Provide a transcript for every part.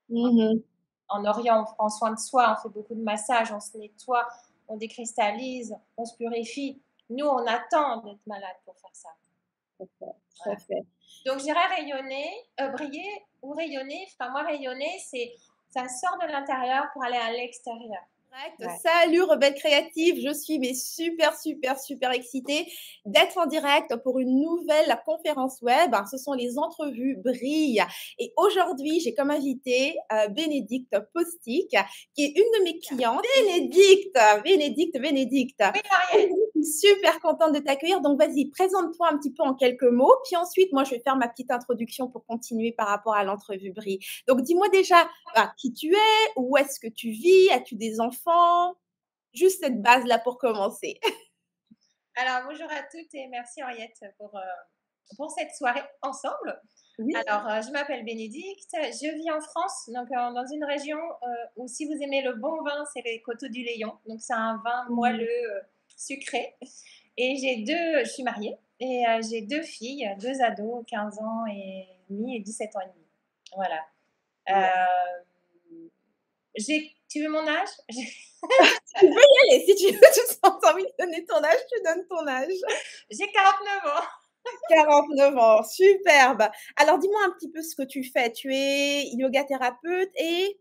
Mhm. En Orient, on prend soin de soi, on fait beaucoup de massages, on se nettoie, on décristallise, on se purifie. Nous, on attend d'être malade pour faire ça. Tout à fait. Tout à Voilà. fait. Donc, je dirais rayonner, briller ou rayonner. Enfin, moi, rayonner, c'est ça sort de l'intérieur pour aller à l'extérieur. Direct. Salut Rebelle Créative, je suis mais super super super excitée d'être en direct pour une nouvelle conférence web. Ce sont les entrevues Brille et aujourd'hui j'ai comme invité Bénédicte Postic qui est une de mes clientes. Bénédicte. Oui, Marielle. Je suis super contente de t'accueillir. Donc vas-y, présente-toi un petit peu en quelques mots, puis ensuite moi je vais faire ma petite introduction pour continuer par rapport à l'entrevue Brille. Donc dis-moi déjà qui tu es, où est-ce que tu vis, as-tu des enfants? Juste cette base-là pour commencer. Alors, bonjour à toutes et merci Henriette pour cette soirée ensemble. Oui. Alors, je m'appelle Bénédicte, je vis en France, donc dans une région où si vous aimez le bon vin, c'est les Coteaux du Léon. Donc, c'est un vin moelleux, sucré. Et je suis mariée et j'ai deux filles, deux ados, 15 ans et demi et 17 ans et demi. Voilà. Ouais. Tu veux mon âge? Tu peux y aller si tu veux, tu sens envie de donner ton âge, tu donnes ton âge. J'ai 49 ans. 49 ans, superbe. Alors dis-moi un petit peu ce que tu fais. Tu es yoga thérapeute et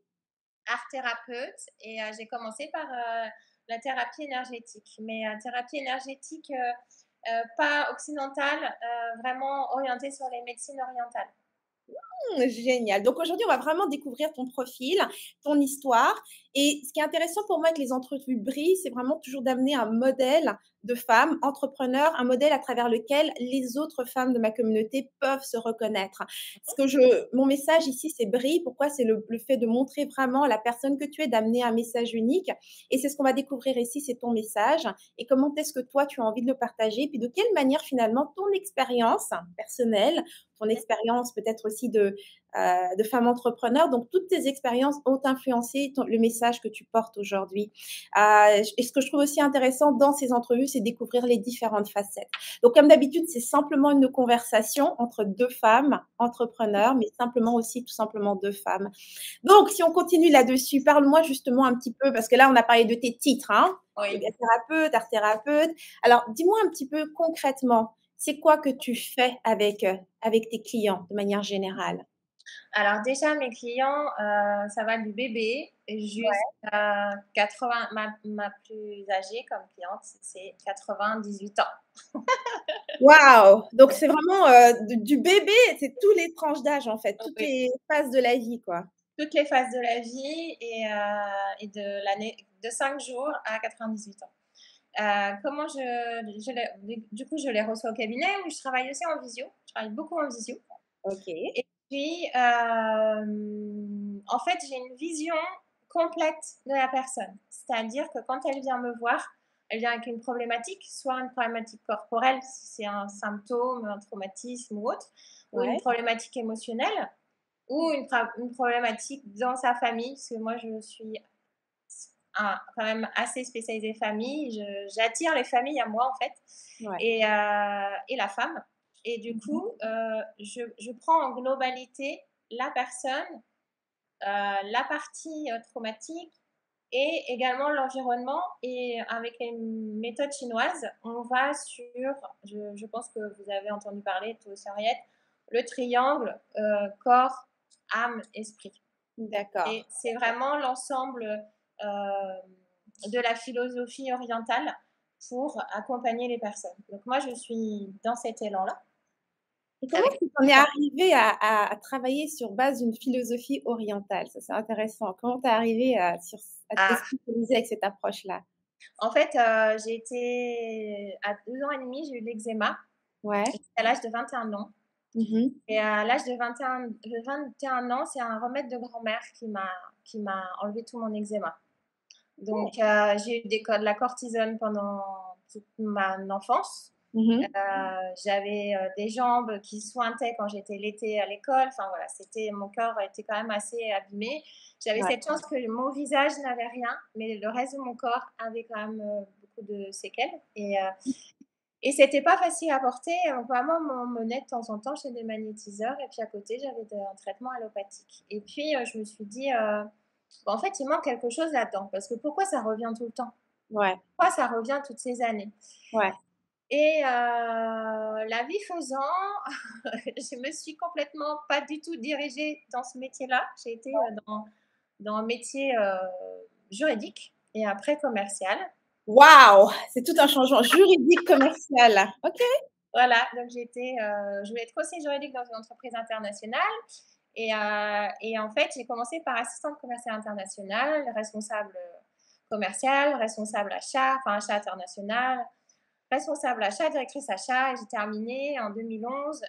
Art thérapeute et j'ai commencé par la thérapie énergétique. Mais thérapie énergétique pas occidentale, vraiment orientée sur les médecines orientales. Génial. Donc aujourd'hui, on va vraiment découvrir ton profil, ton histoire. Et ce qui est intéressant pour moi avec les entrevues Brie, c'est vraiment toujours d'amener un modèle de femme entrepreneur, un modèle à travers lequel les autres femmes de ma communauté peuvent se reconnaître. Mon message ici, c'est Brie. Pourquoi? C'est le fait de montrer vraiment la personne que tu es, d'amener un message unique. Et c'est ce qu'on va découvrir ici, c'est ton message. Et comment est-ce que toi, tu as envie de le partager? Puis de quelle manière finalement ton expérience personnelle, ton expérience peut-être aussi de femme entrepreneur. Donc, toutes tes expériences ont influencé le message que tu portes aujourd'hui. Et ce que je trouve aussi intéressant dans ces entrevues, c'est découvrir les différentes facettes. Donc, comme d'habitude, c'est simplement une conversation entre deux femmes entrepreneurs, mais simplement aussi tout simplement deux femmes. Donc, si on continue là-dessus, parle-moi justement un petit peu, parce que là, on a parlé de tes titres, hein, Oui. yoga thérapeute, art thérapeute. Alors, dis-moi un petit peu concrètement, c'est quoi que tu fais avec tes clients de manière générale? Alors déjà, mes clients, ça va du bébé jusqu'à 80. Ma plus âgée comme cliente, c'est 98 ans. Waouh! Donc c'est vraiment, du bébé, c'est tous les tranches d'âge, en fait, toutes Oui. les phases de la vie, quoi. Toutes les phases de la vie et de l'année, de 5 jours à 98 ans. Comment du coup, je les reçois au cabinet où je travaille aussi en visio. Je travaille beaucoup en visio. OK. Et puis, en fait, j'ai une vision complète de la personne. C'est-à-dire que quand elle vient me voir, elle vient avec une problématique, soit une problématique corporelle, si c'est un symptôme, un traumatisme ou autre, ou une Ouais. problématique émotionnelle, ou une problématique dans sa famille, parce que moi, je suis quand même assez spécialisée famille. J'attire les familles à moi, en fait, Ouais. et la femme. Et du Mmh. coup, je prends en globalité la personne, la partie traumatique et également l'environnement. Et avec les méthodes chinoises, on va sur, je pense que vous avez entendu parler, toi aussi Henriette, le triangle corps, âme, esprit. D'accord. Et c'est vraiment l'ensemble de la philosophie orientale pour accompagner les personnes. Donc moi, je suis dans cet élan-là. Et comment Avec tu en es arrivée à travailler sur base d'une philosophie orientale? Ça, c'est intéressant. Comment tu es arrivée à te ah, spécialiser avec cette approche-là? En fait, j'ai été à 2 ans et demi, j'ai eu de l'eczéma Ouais. à l'âge de 21 ans. Mmh. Et à l'âge de 21 ans, c'est un remède de grand-mère qui m'a enlevé tout mon eczéma. Donc, Ouais. j'ai eu de la cortisone pendant toute ma enfance. Mmh. J'avais des jambes qui sointaient quand j'étais l'été à l'école. Enfin voilà, mon corps était quand même assez abîmé. J'avais Ouais. cette chance que mon visage n'avait rien, mais le reste de mon corps avait quand même beaucoup de séquelles. Et c'était pas facile à porter. Donc maman m'emmenait de temps en temps chez des magnétiseurs et puis à côté, j'avais un traitement allopathique. Et puis, je me suis dit, bah, en fait, il manque quelque chose là-dedans parce que pourquoi ça revient tout le temps? Ouais, Pourquoi ça revient toutes ces années? ouais. Et la vie faisant, je me suis complètement pas du tout dirigée dans ce métier-là. J'ai été, dans un métier, juridique et après commercial. Waouh! C'est tout un changement juridique, commercial. OK. Voilà, donc je voulais être conseillère juridique dans une entreprise internationale et en fait, j'ai commencé par assistante commerciale internationale, responsable, commerciale, responsable achat, enfin achat international, responsable achat, directrice achat et j'ai terminé en 2011,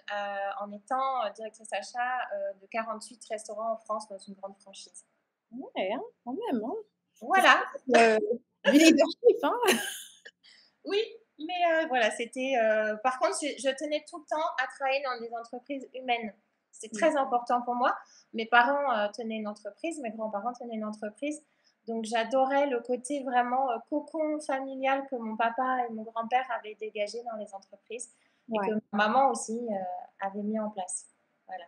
en étant, directrice achat, de 48 restaurants en France dans une grande franchise. Ouais, hein, quand même, hein. C'est Voilà, du leadership, hein. oui, mais voilà, par contre, je tenais tout le temps à travailler dans des entreprises humaines. C'est Mmh. très important pour moi. Mes parents, tenaient une entreprise, mes grands-parents tenaient une entreprise, donc j'adorais le côté vraiment, cocon familial que mon papa et mon grand-père avaient dégagé dans les entreprises et que Ouais, ma maman aussi, avait mis en place. Voilà.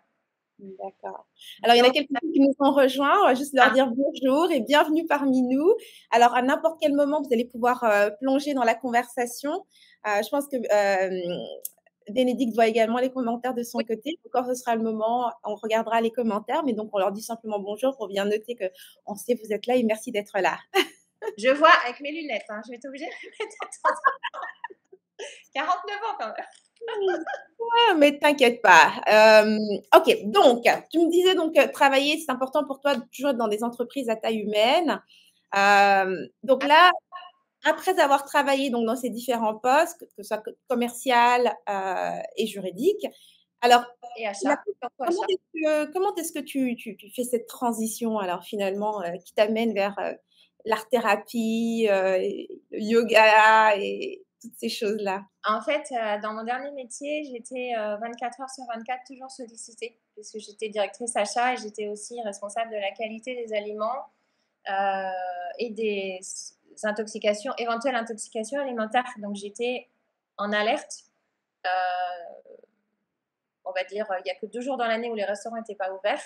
d'accord. Alors, il y en a Donc quelques-uns qui nous ont rejoints. On va juste leur ah, dire bonjour et bienvenue parmi nous. Alors, à n'importe quel moment, vous allez pouvoir plonger dans la conversation. Je pense que Bénédicte voit également les commentaires de son oui, côté. Quand ce sera le moment, on regardera les commentaires. Mais donc, on leur dit simplement bonjour pour bien noter qu'on sait que vous êtes là et merci d'être là. je vois avec mes lunettes, hein, je vais être obligée de les mettre de temps en temps. 49 ans quand même. Ah, mais t'inquiète pas. OK, donc tu me disais donc travailler, c'est important pour toi de toujours être dans des entreprises à taille humaine. Donc là, après avoir travaillé donc dans ces différents postes, que ce soit commercial, et juridique, alors Et la achat, surtout achat. comment est-ce que tu fais cette transition alors finalement, qui t'amène vers, l'art-thérapie, le yoga et toutes ces choses-là? En fait, dans mon dernier métier, j'étais, 24 heures sur 24 toujours sollicitée puisque j'étais directrice achat et j'étais aussi responsable de la qualité des aliments, et des intoxications éventuelles intoxications alimentaires. Donc j'étais en alerte, heu, on va dire, il y a que 2 jours dans l'année où les restaurants n'étaient pas ouverts,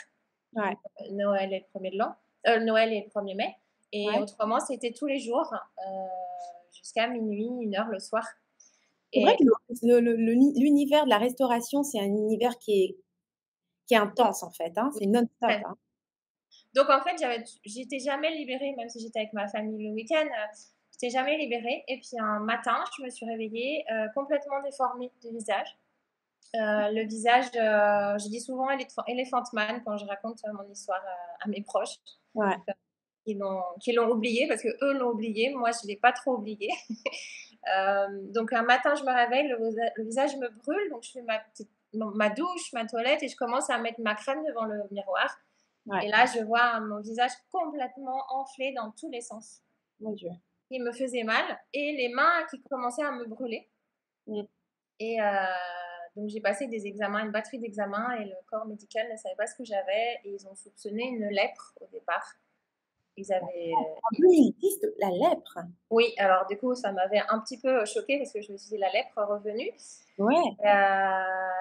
Ouais, Noël et le 1er de l'an, Noël et le 1er mai et ouais. autrement, c'était tous les jours, jusqu'à minuit, 1 heure le soir C'est vrai et que l'univers de la restauration, c'est un univers qui est intense en fait, hein, c'est non-stop, ouais. hein. Donc en fait, j'étais jamais libérée, même si j'étais avec ma famille le week-end, j'étais jamais libérée. Et puis un matin, je me suis réveillée complètement déformée du visage. Le visage, je dis souvent Elephant Man quand je raconte mon histoire à mes proches, Ouais, qui l'ont oublié parce que eux l'ont oublié. Moi, je l'ai pas trop oublié. Donc un matin, je me réveille, le visage me brûle, donc je fais ma douche, ma toilette et je commence à mettre ma crème devant le miroir. ouais, Et là, je vois mon visage complètement enflé dans tous les sens. mon Dieu. Il me faisait mal et les mains qui commençaient à me brûler. Mmh. Et donc, j'ai passé des examens, une batterie d'examens et le corps médical ne savait pas ce que j'avais et ils ont soupçonné une lèpre au départ. Ils avaient. En 2010, la lèpre? Oui, alors du coup, ça m'avait un petit peu choquée parce que je me suis dit la lèpre revenue. Ouais,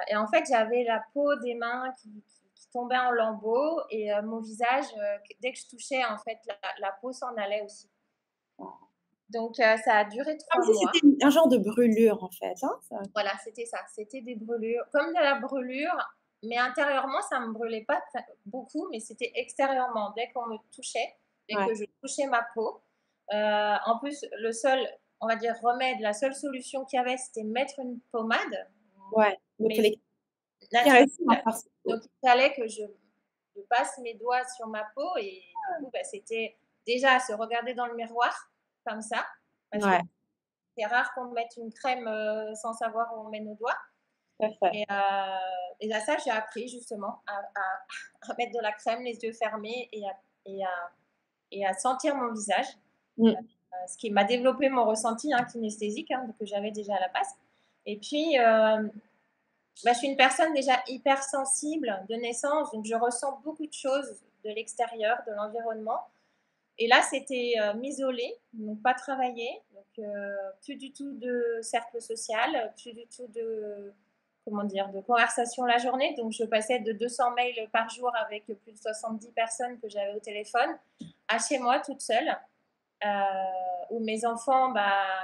Et en fait, j'avais la peau des mains qui tombait en lambeaux et mon visage, dès que je touchais, en fait, la peau s'en allait aussi. Donc, ça a duré comme 3 si mois. c'était un genre de brûlure en fait, hein, ça? Voilà, c'était ça. C'était des brûlures, comme de la brûlure, mais intérieurement, ça me brûlait pas beaucoup, mais c'était extérieurement. Dès qu'on me touchait, dès Ouais, que je touchais ma peau. En plus, le seul, on va dire, remède, la seule solution qu'il y avait, c'était mettre une pommade, ouais, donc il mais fallait naturelle. caresser en farce. Donc, il fallait que je passe mes doigts sur ma peau et du coup, bah, c'était déjà se regarder dans le miroir comme ça, parce que Ouais, c'est rare qu'on mette une crème sans savoir où on met nos doigts. tout à fait. Et à ça, j'ai appris justement à mettre de la crème, les yeux fermés et à sentir mon visage, Mmh. ce qui m'a développé mon ressenti kinesthésique que j'avais déjà à la base. Et puis, bah, je suis une personne déjà hypersensible de naissance, donc je ressens beaucoup de choses de l'extérieur, de l'environnement. Et là, c'était m'isoler, donc pas travailler, donc plus du tout de cercle social, plus du tout de, comment dire, de conversation la journée. Donc je passais de 200 mails par jour avec plus de 70 personnes que j'avais au téléphone à chez moi toute seule, où mes enfants,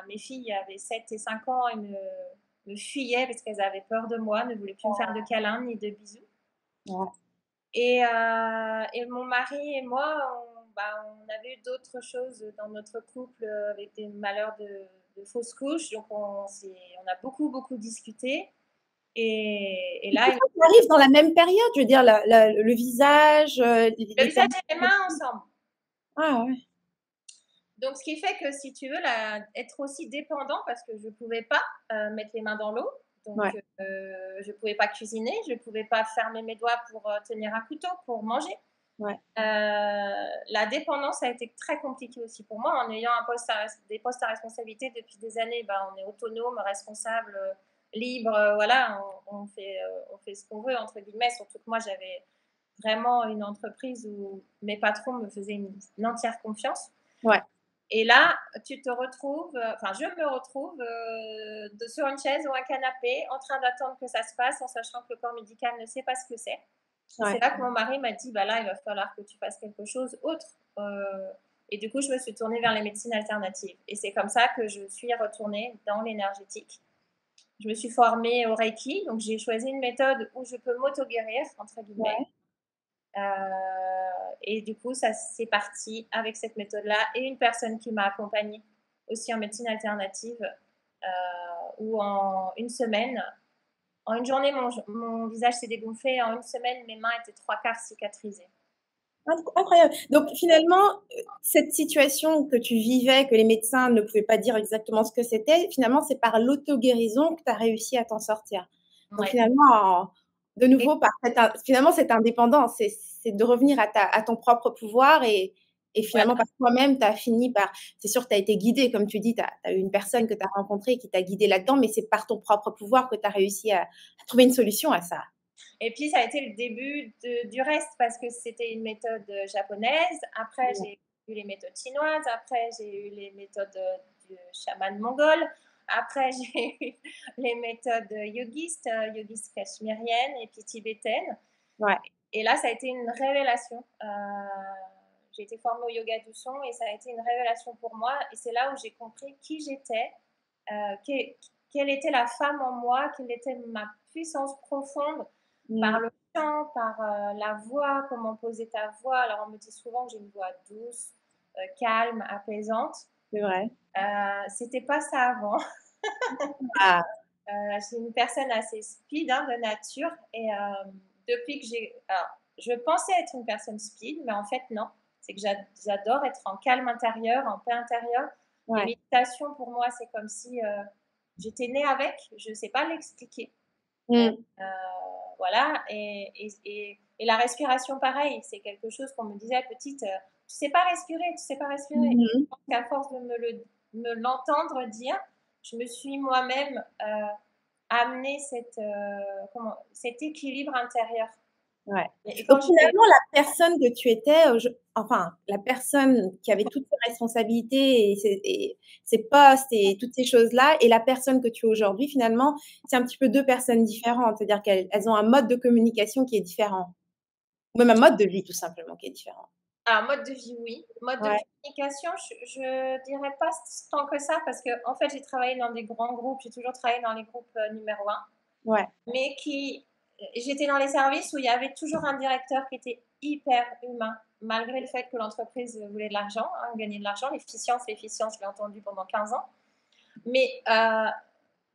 mes filles avaient 7 et 5 ans et me fuyaient parce qu'elles avaient peur de moi, ne voulaient plus me faire de câlins ni de bisous. Ouais. Et mon mari et moi, on avait eu d'autres choses dans notre couple avec des malheurs de fausses couches. Donc, on a beaucoup, beaucoup discuté. Et Et tout là, ça, ça arrive dans la même période, je veux dire, le visage, le visage et les mains ensemble. Ah ouais. Donc, ce qui fait que si tu veux, être aussi dépendant, parce que je ne pouvais pas mettre les mains dans l'eau. Donc, Ouais. je ne pouvais pas cuisiner, je ne pouvais pas fermer mes doigts pour tenir un couteau, pour manger. Ouais. La dépendance a été très compliquée aussi pour moi. En ayant des postes à responsabilité depuis des années, on est autonome, responsable, libre, voilà, on fait ce qu'on veut, entre guillemets. Surtout que moi, j'avais vraiment une entreprise où mes patrons me faisaient une entière confiance. Ouais. Et là, tu te retrouves, je me retrouve sur une chaise ou un canapé en train d'attendre que ça se passe en sachant que le corps médical ne sait pas ce que c'est. Et Ouais. c'est là que mon mari m'a dit, là, il va falloir que tu fasses quelque chose autre. Et du coup, je me suis tournée vers les médecines alternatives. Et c'est comme ça que je suis retournée dans l'énergétique. Je me suis formée au Reiki, donc j'ai choisi une méthode où je peux m'auto-guérir, entre guillemets. Ouais. Et du coup, ça c'est parti avec cette méthode-là et une personne qui m'a accompagnée aussi en médecine alternative, où en une semaine, en une journée, mon visage s'est dégonflé. En une semaine, mes mains étaient 3/4 cicatrisées. Incroyable. Donc finalement, cette situation que tu vivais, que les médecins ne pouvaient pas dire exactement ce que c'était, finalement, c'est par l'auto-guérison que tu as réussi à t'en sortir. Donc Ouais. finalement, de Et, nouveau, finalement, cette indépendance, c'est de revenir à ton propre pouvoir et finalement, voilà. par toi-même, tu as fini par. C'est sûr que tu as été guidée, comme tu dis, tu as eu une personne que tu as rencontrée qui t'a guidée là-dedans, mais c'est par ton propre pouvoir que tu as réussi à trouver une solution à ça. Et puis, ça a été le début du reste parce que c'était une méthode japonaise. Après, j'ai eu les méthodes chinoises. Après, j'ai eu les méthodes du chaman mongol. Après, j'ai eu les méthodes yogistes, yogistes cachemiriennes et puis tibétaines. Ouais. Et là, ça a été une révélation. J'ai été formée au yoga du son et ça a été une révélation pour moi. Et c'est là où j'ai compris qui j'étais, quelle était la femme en moi, quelle était ma puissance profonde par le chant, par la voix, comment poser ta voix. Alors, on me dit souvent que j'ai une voix douce, calme, apaisante. C'est vrai. C'était pas ça avant. Ah. Je suis une personne assez speed de nature et depuis que j'ai... Alors, je pensais être une personne speed, mais en fait, non. C'est que j'adore être en calme intérieur, en paix intérieure. Les Ouais. méditations, pour moi, c'est comme si j'étais née avec. Je ne sais pas l'expliquer. Mmh. Voilà. Et la respiration, pareil. C'est quelque chose qu'on me disait petite. Tu sais pas respirer, tu sais pas respirer. Mmh. À force de me l'entendre dire, je me suis moi-même amener cet équilibre intérieur. Ouais. Et Donc quand j'étais... finalement, la personne que tu étais, enfin, la personne qui avait toutes ces responsabilités et ces postes et toutes ces choses-là, et la personne que tu es aujourd'hui, finalement, c'est un petit peu 2 personnes différentes. C'est-à-dire qu'elles ont un mode de communication qui est différent. Ou même un mode de vie tout simplement qui est différent. Alors, mode de vie, oui. Mode de Ouais, communication, je dirais pas tant que ça parce que en fait, j'ai travaillé dans des grands groupes. J'ai toujours travaillé dans les groupes numéro un. ouais, Mais j'étais dans les services où il y avait toujours un directeur qui était hyper humain, malgré le fait que l'entreprise voulait de l'argent, gagner de l'argent. L'efficience, je l'ai entendu pendant 15 ans. Mais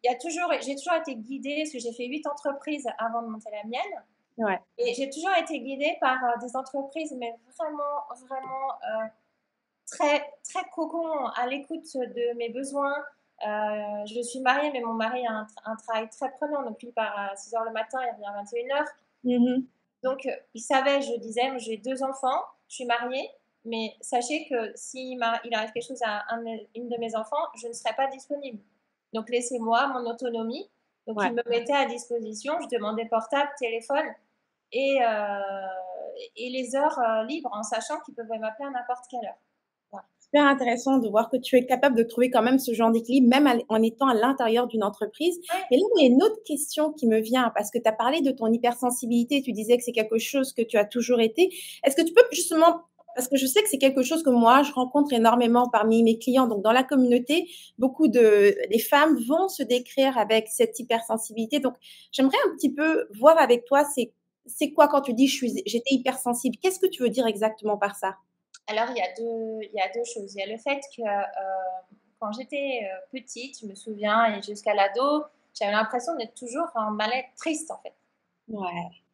j'ai toujours été guidée, parce que j'ai fait 8 entreprises avant de monter la mienne. ouais. Et j'ai toujours été guidée par des entreprises, mais vraiment, vraiment très, très cocon, à l'écoute de mes besoins. Je suis mariée, mais mon mari a un travail très prenant. Donc, lui part à 6 heures le matin, il revient à 21 heures. Mmh. Donc, il savait, je disais, moi, j'ai 2 enfants, je suis mariée, mais sachez que s'il arrive quelque chose à une de mes enfants, je ne serai pas disponible. Donc, laissez-moi mon autonomie. Donc, Ouais. il me mettait à disposition, je demandais portable, téléphone et, et les heures libres, en sachant qu'ils peuvent m'appeler à n'importe quelle heure. Ouais. Super intéressant de voir que tu es capable de trouver quand même ce genre d'équilibre, même en étant à l'intérieur d'une entreprise. Ouais. Mais là, il y a une autre question qui me vient, parce que tu as parlé de ton hypersensibilité, tu disais que c'est quelque chose que tu as toujours été. Est-ce que tu peux justement, parce que je sais que c'est quelque chose que moi, je rencontre énormément parmi mes clients, donc dans la communauté, beaucoup les femmes vont se décrire avec cette hypersensibilité. Donc, j'aimerais un petit peu voir avec toi, c'est quoi quand tu dis j'étais hypersensible? Qu'est-ce que tu veux dire exactement par ça? Alors, il y a deux choses. Il y a le fait que quand j'étais petite, je me souviens, et jusqu'à l'ado, j'avais l'impression d'être toujours en mal-être triste, en fait. Ouais,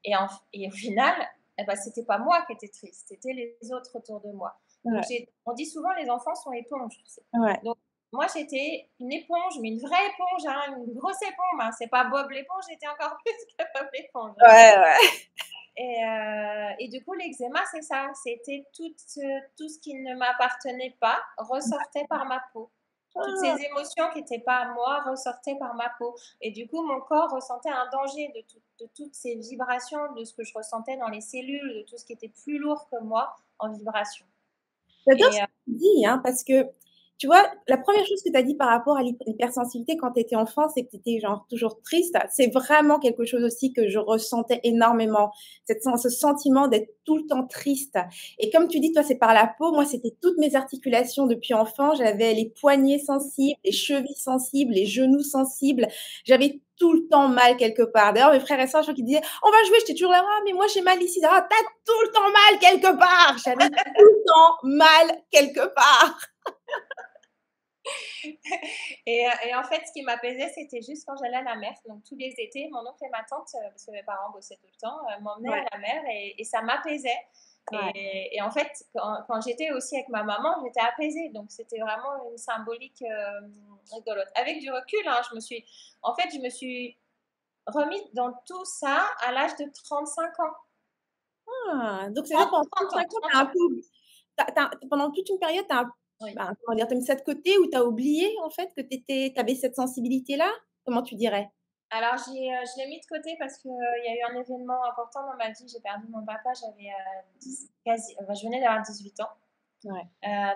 Et au final, eh ben, c'était pas moi qui étais triste, c'était les autres autour de moi. Donc, ouais, on dit souvent les enfants sont éponges. Tu sais. ouais. Donc, moi, j'étais une éponge, mais une vraie éponge, hein, une grosse éponge. Hein. C'est pas Bob l'éponge, j'étais encore plus que Bob l'éponge. Hein. Ouais, ouais. Et du coup, l'eczéma, c'est ça. C'était tout ce qui ne m'appartenait pas ressortait par ma peau. Toutes ces Ah, émotions qui n'étaient pas à moi ressortaient par ma peau. Et du coup, mon corps ressentait un danger de toutes ces vibrations, de ce que je ressentais dans les cellules, de tout ce qui était plus lourd que moi en vibration. j'adore ce Et que tu dis, hein, parce que, tu vois, la première chose que tu as dit par rapport à l'hypersensibilité quand tu étais enfant, c'est que tu étais genre toujours triste. C'est vraiment quelque chose aussi que je ressentais énormément, ce sentiment d'être tout le temps triste. Et comme tu dis, toi, c'est par la peau. Moi, c'était toutes mes articulations depuis enfant. J'avais les poignets sensibles, les chevilles sensibles, les genoux sensibles. J'avais tout le temps mal quelque part. D'ailleurs, mes frères et sœurs, je crois qu'ils disaient, on va jouer, j'étais toujours là, ah, mais moi j'ai mal ici. Ah, t'as tout le temps mal quelque part. J'avais tout le temps mal quelque part. et en fait, ce qui m'apaisait, c'était juste quand j'allais à la mer. Donc, tous les étés, mon oncle et ma tante, parce que mes parents bossaient tout le temps, m'emmenaient Ouais, à la mer et ça m'apaisait. ouais. Et en fait, quand j'étais aussi avec ma maman, j'étais apaisée. Donc, c'était vraiment une symbolique rigolote. Avec du recul, hein, je me suis remise dans tout ça à l'âge de 35 ans. Ah, donc c'est ça, 30, pendant 30 ans, 35 ans, 30 t'as un ans. peu, pendant toute une période, Oui. ben, comment dire, t'as mis ça de côté ou t'as oublié en fait que t'avais cette sensibilité-là? Comment tu dirais? Alors, je l'ai mis de côté parce qu'il y a eu un événement important dans ma vie. J'ai perdu mon papa, j'avais je venais d'avoir 18 ans, Ouais.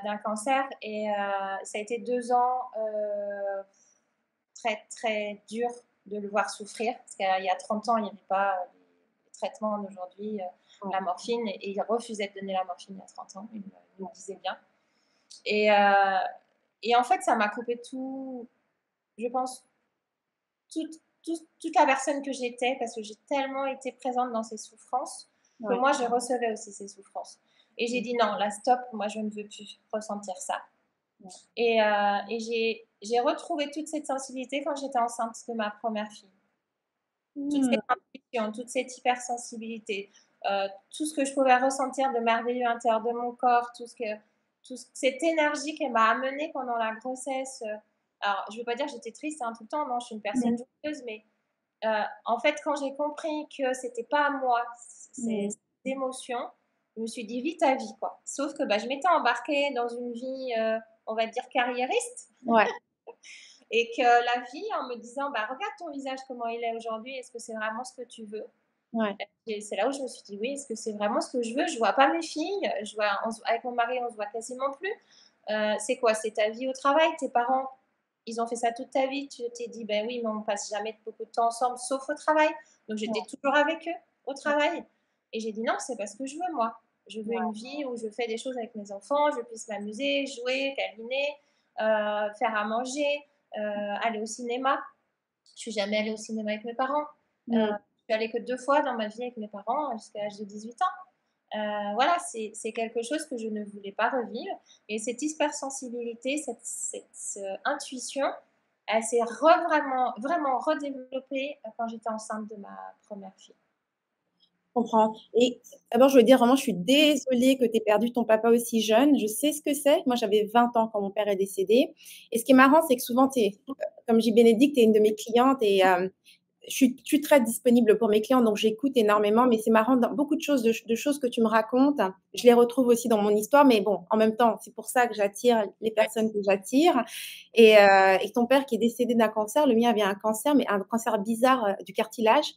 d'un cancer. Et ça a été 2 ans très, très durs de le voir souffrir. Parce qu'il y a 30 ans, il n'y avait pas les traitements d'aujourd'hui, Ouais. la morphine. Et il refusait de donner la morphine il y a 30 ans, il me le disait bien. Et, euh, et en fait, ça m'a coupé tout, je pense, toute la personne que j'étais, parce que j'ai tellement été présente dans ces souffrances que Ouais. moi, je recevais aussi ces souffrances. Et j'ai Mmh. dit non, là, stop, moi, je ne veux plus ressentir ça. Ouais. Et j'ai retrouvé toute cette sensibilité quand j'étais enceinte de ma première fille. Toute Mmh. cette intuition, toute cette hypersensibilité, tout ce que je pouvais ressentir de merveilleux à l'intérieur de mon corps, cette énergie qu'elle m'a amenée pendant la grossesse. Alors, je ne veux pas dire que j'étais triste hein, tout le temps, non, je suis une Mmh. personne joyeuse, mais en fait, quand j'ai compris que c'était pas à moi ces Mmh. émotions, je me suis dit vite à vie, quoi. Sauf que bah, je m'étais embarquée dans une vie, on va dire, carriériste, Ouais. et que la vie, en me disant, bah, regarde ton visage, comment il est aujourd'hui, est-ce que c'est vraiment ce que tu veux? Ouais. Et c'est là où je me suis dit, oui, est-ce que c'est vraiment ce que je veux? Je vois pas mes filles, avec mon mari, on se voit quasiment plus. C'est quoi? C'est ta vie au travail, tes parents, ils ont fait ça toute ta vie. Tu t'es dit, ben oui, mais on passe jamais beaucoup de temps ensemble, sauf au travail. Donc j'étais Ouais. toujours avec eux au travail. Et j'ai dit non, c'est pas ce que je veux moi. Je veux une Ouais. vie où je fais des choses avec mes enfants, je puisse m'amuser, jouer, câliner, faire à manger, aller au cinéma. Je suis jamais allée au cinéma avec mes parents. Mmh. Je suis allée que 2 fois dans ma vie avec mes parents jusqu'à l'âge de 18 ans. Voilà, c'est quelque chose que je ne voulais pas revivre. Et cette hypersensibilité, cette intuition, elle s'est vraiment, vraiment redéveloppée quand j'étais enceinte de ma première fille. Comprends. Et d'abord, je veux dire vraiment, je suis désolée que tu aies perdu ton papa aussi jeune. Je sais ce que c'est. Moi, j'avais 20 ans quand mon père est décédé. Et ce qui est marrant, c'est que souvent, comme dit Bénédicte, tu es une de mes clientes et je suis très disponible pour mes clients, donc j'écoute énormément. Mais c'est marrant, dans beaucoup de choses que tu me racontes, je les retrouve aussi dans mon histoire. Mais bon, en même temps, c'est pour ça que j'attire les personnes que j'attire. Et ton père qui est décédé d'un cancer, le mien avait un cancer, mais un cancer bizarre du cartilage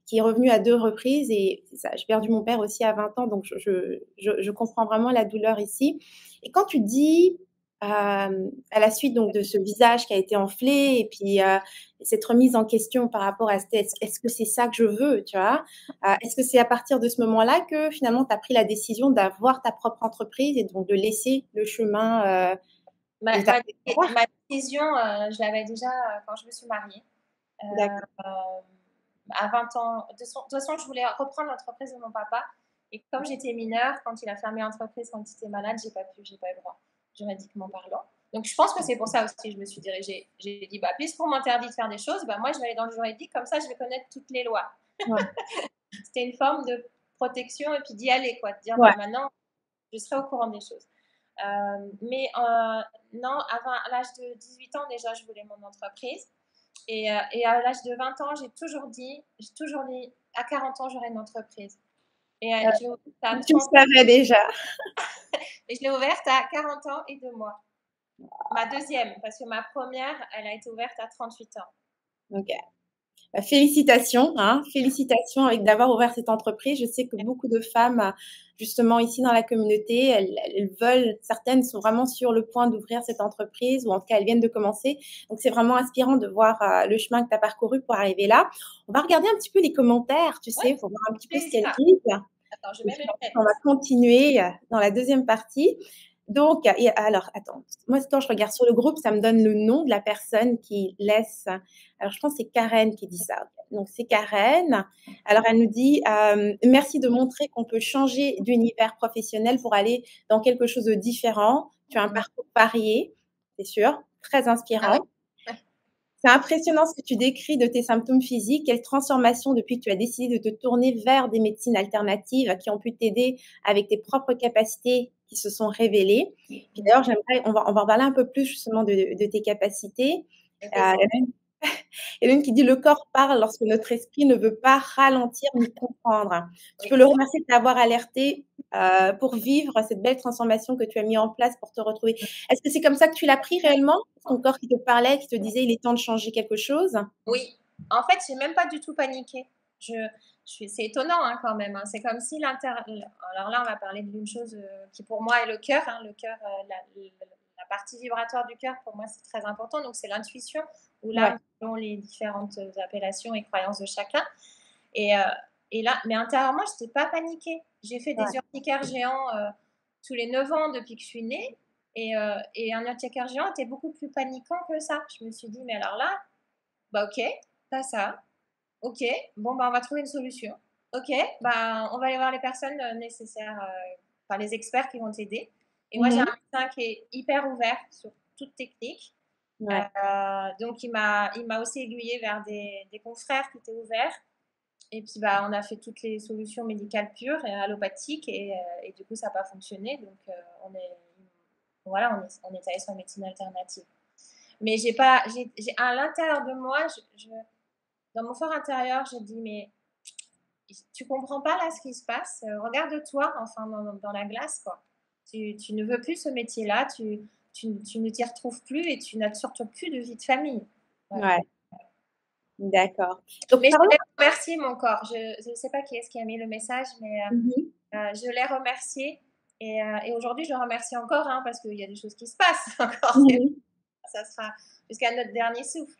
qui est revenu à 2 reprises et c'est ça, j'ai perdu mon père aussi à 20 ans, donc je comprends vraiment la douleur ici. Et quand tu dis, à la suite donc de ce visage qui a été enflé et puis, cette remise en question par rapport à est-ce que c'est ça que je veux, tu vois? Est-ce que c'est à partir de ce moment-là que finalement tu as pris la décision d'avoir ta propre entreprise et donc de laisser le chemin, de Ma ta ma ma décision, je l'avais déjà, quand je me suis mariée. d'accord, À 20 ans, de toute façon, je voulais reprendre l'entreprise de mon papa et comme j'étais mineure, quand il a fermé l'entreprise, quand il était malade, j'ai pas eu le droit, juridiquement parlant. Donc je pense que c'est pour ça aussi que je me suis dirigée. J'ai dit: «Bah, puisqu'on m'interdit de faire des choses, bah, moi, je vais aller dans le juridique, comme ça, je vais connaître toutes les lois». ouais, C'était une forme de protection et puis d'y aller, quoi, de dire: ouais, «Bah, maintenant, je serai au courant des choses». Mais non, avant à l'âge de 18 ans, déjà, je voulais mon entreprise. Et à l'âge de 20 ans, j'ai toujours dit: «À 40 ans, j'aurai une entreprise» et je l'ai ouverte à tu le 30 savais déjà. et je l'ai ouverte à 40 ans et 2 mois. Ma deuxième, parce que ma première, elle a été ouverte à 38 ans. OK. Bah, félicitations, hein, félicitations avec d'avoir ouvert cette entreprise. Je sais que beaucoup de femmes, justement ici dans la communauté, elles veulent certaines sont vraiment sur le point d'ouvrir cette entreprise ou en tout cas elles viennent de commencer. Donc c'est vraiment inspirant de voir, le chemin que tu as parcouru pour arriver là. On va regarder un petit peu les commentaires, tu Ouais, sais, pour voir un petit peu ce qu'elles plaisir. disent Attends, je et mets puis mes ensuite lunettes. on va continuer, dans la deuxième partie. Donc et alors attends, moi quand je regarde sur le groupe, ça me donne le nom de la personne qui laisse alors je pense que c'est Karen qui dit ça. OK. Donc c'est Karen. Alors elle nous dit, «Merci de montrer qu'on peut changer d'univers professionnel pour aller dans quelque chose de différent. Tu as un parcours varié, c'est sûr, très Ah ouais? inspirant. C'est impressionnant ce que tu décris de tes symptômes physiques. Quelle transformation depuis que tu as décidé de te tourner vers des médecines alternatives qui ont pu t'aider avec tes propres capacités qui se sont révélées. Puis Mmh. d'ailleurs, on va en parler un peu plus justement de tes capacités. Avec Il y en plaisir. a une il y en a une qui dit: «Le corps parle lorsque notre esprit ne veut pas ralentir ni comprendre». Tu peux Oui. le remercier de t'avoir alerté, pour vivre cette belle transformation que tu as mis en place pour te retrouver. Est-ce que c'est comme ça que tu l'as pris réellement? Ton corps qui te parlait, qui te disait: «Il est temps de changer quelque chose»? Oui. En fait, j'ai même pas du tout paniqué. Je c'est étonnant, hein, quand même, hein. C'est comme si alors là, on va parler d'une chose, qui pour moi est le cœur, hein. Le cœur, la partie vibratoire du cœur, pour moi, c'est très important. Donc c'est l'intuition ou Ouais, l'âme selon les différentes, appellations et croyances de chacun et heu et là mais intérieurement, j'étais pas paniquée. J'ai fait des ouais, urticaires géants, tous les 9 ans depuis que je suis née et un urticaire géant était beaucoup plus paniquant que ça. Je me suis dit: «Mais alors là, bah, OK, tu ça. OK, bon, bah, on va trouver une solution. OK, bah, on va aller voir les personnes, nécessaires, enfin les experts qui vont t'aider» et moi, j'ai mmh un médecin qui est hyper ouvert sur toute technique, ouais, donc il m'a aussi aiguillée vers des confrères qui étaient ouverts et puis, bah, on a fait toutes les solutions médicales pures et allopathiques et du coup, ça a pas fonctionné donc on est voilà, on est allé sur la médecine alternative. Mais j'ai pas j'ai à l'intérieur de moi, dans mon fort intérieur, j'ai dit: «Mais tu comprends pas là ce qui se passe? Regarde-toi enfin dans la glace quoi. Tu ne veux plus ce métier-là, tu ne t'y retrouves plus et tu n'as surtout plus de vie de famille». Voilà. ouais, d'accord. Donc Mais je parlons l'ai remercié mon corps. Je ne sais pas qui est-ce qui a mis le message, mais mmh je l'ai remercié et aujourd'hui je le remercie encore, hein, parce qu'il y a des choses qui se passent encore. Mmh. Ça sera jusqu'à notre dernier souffle.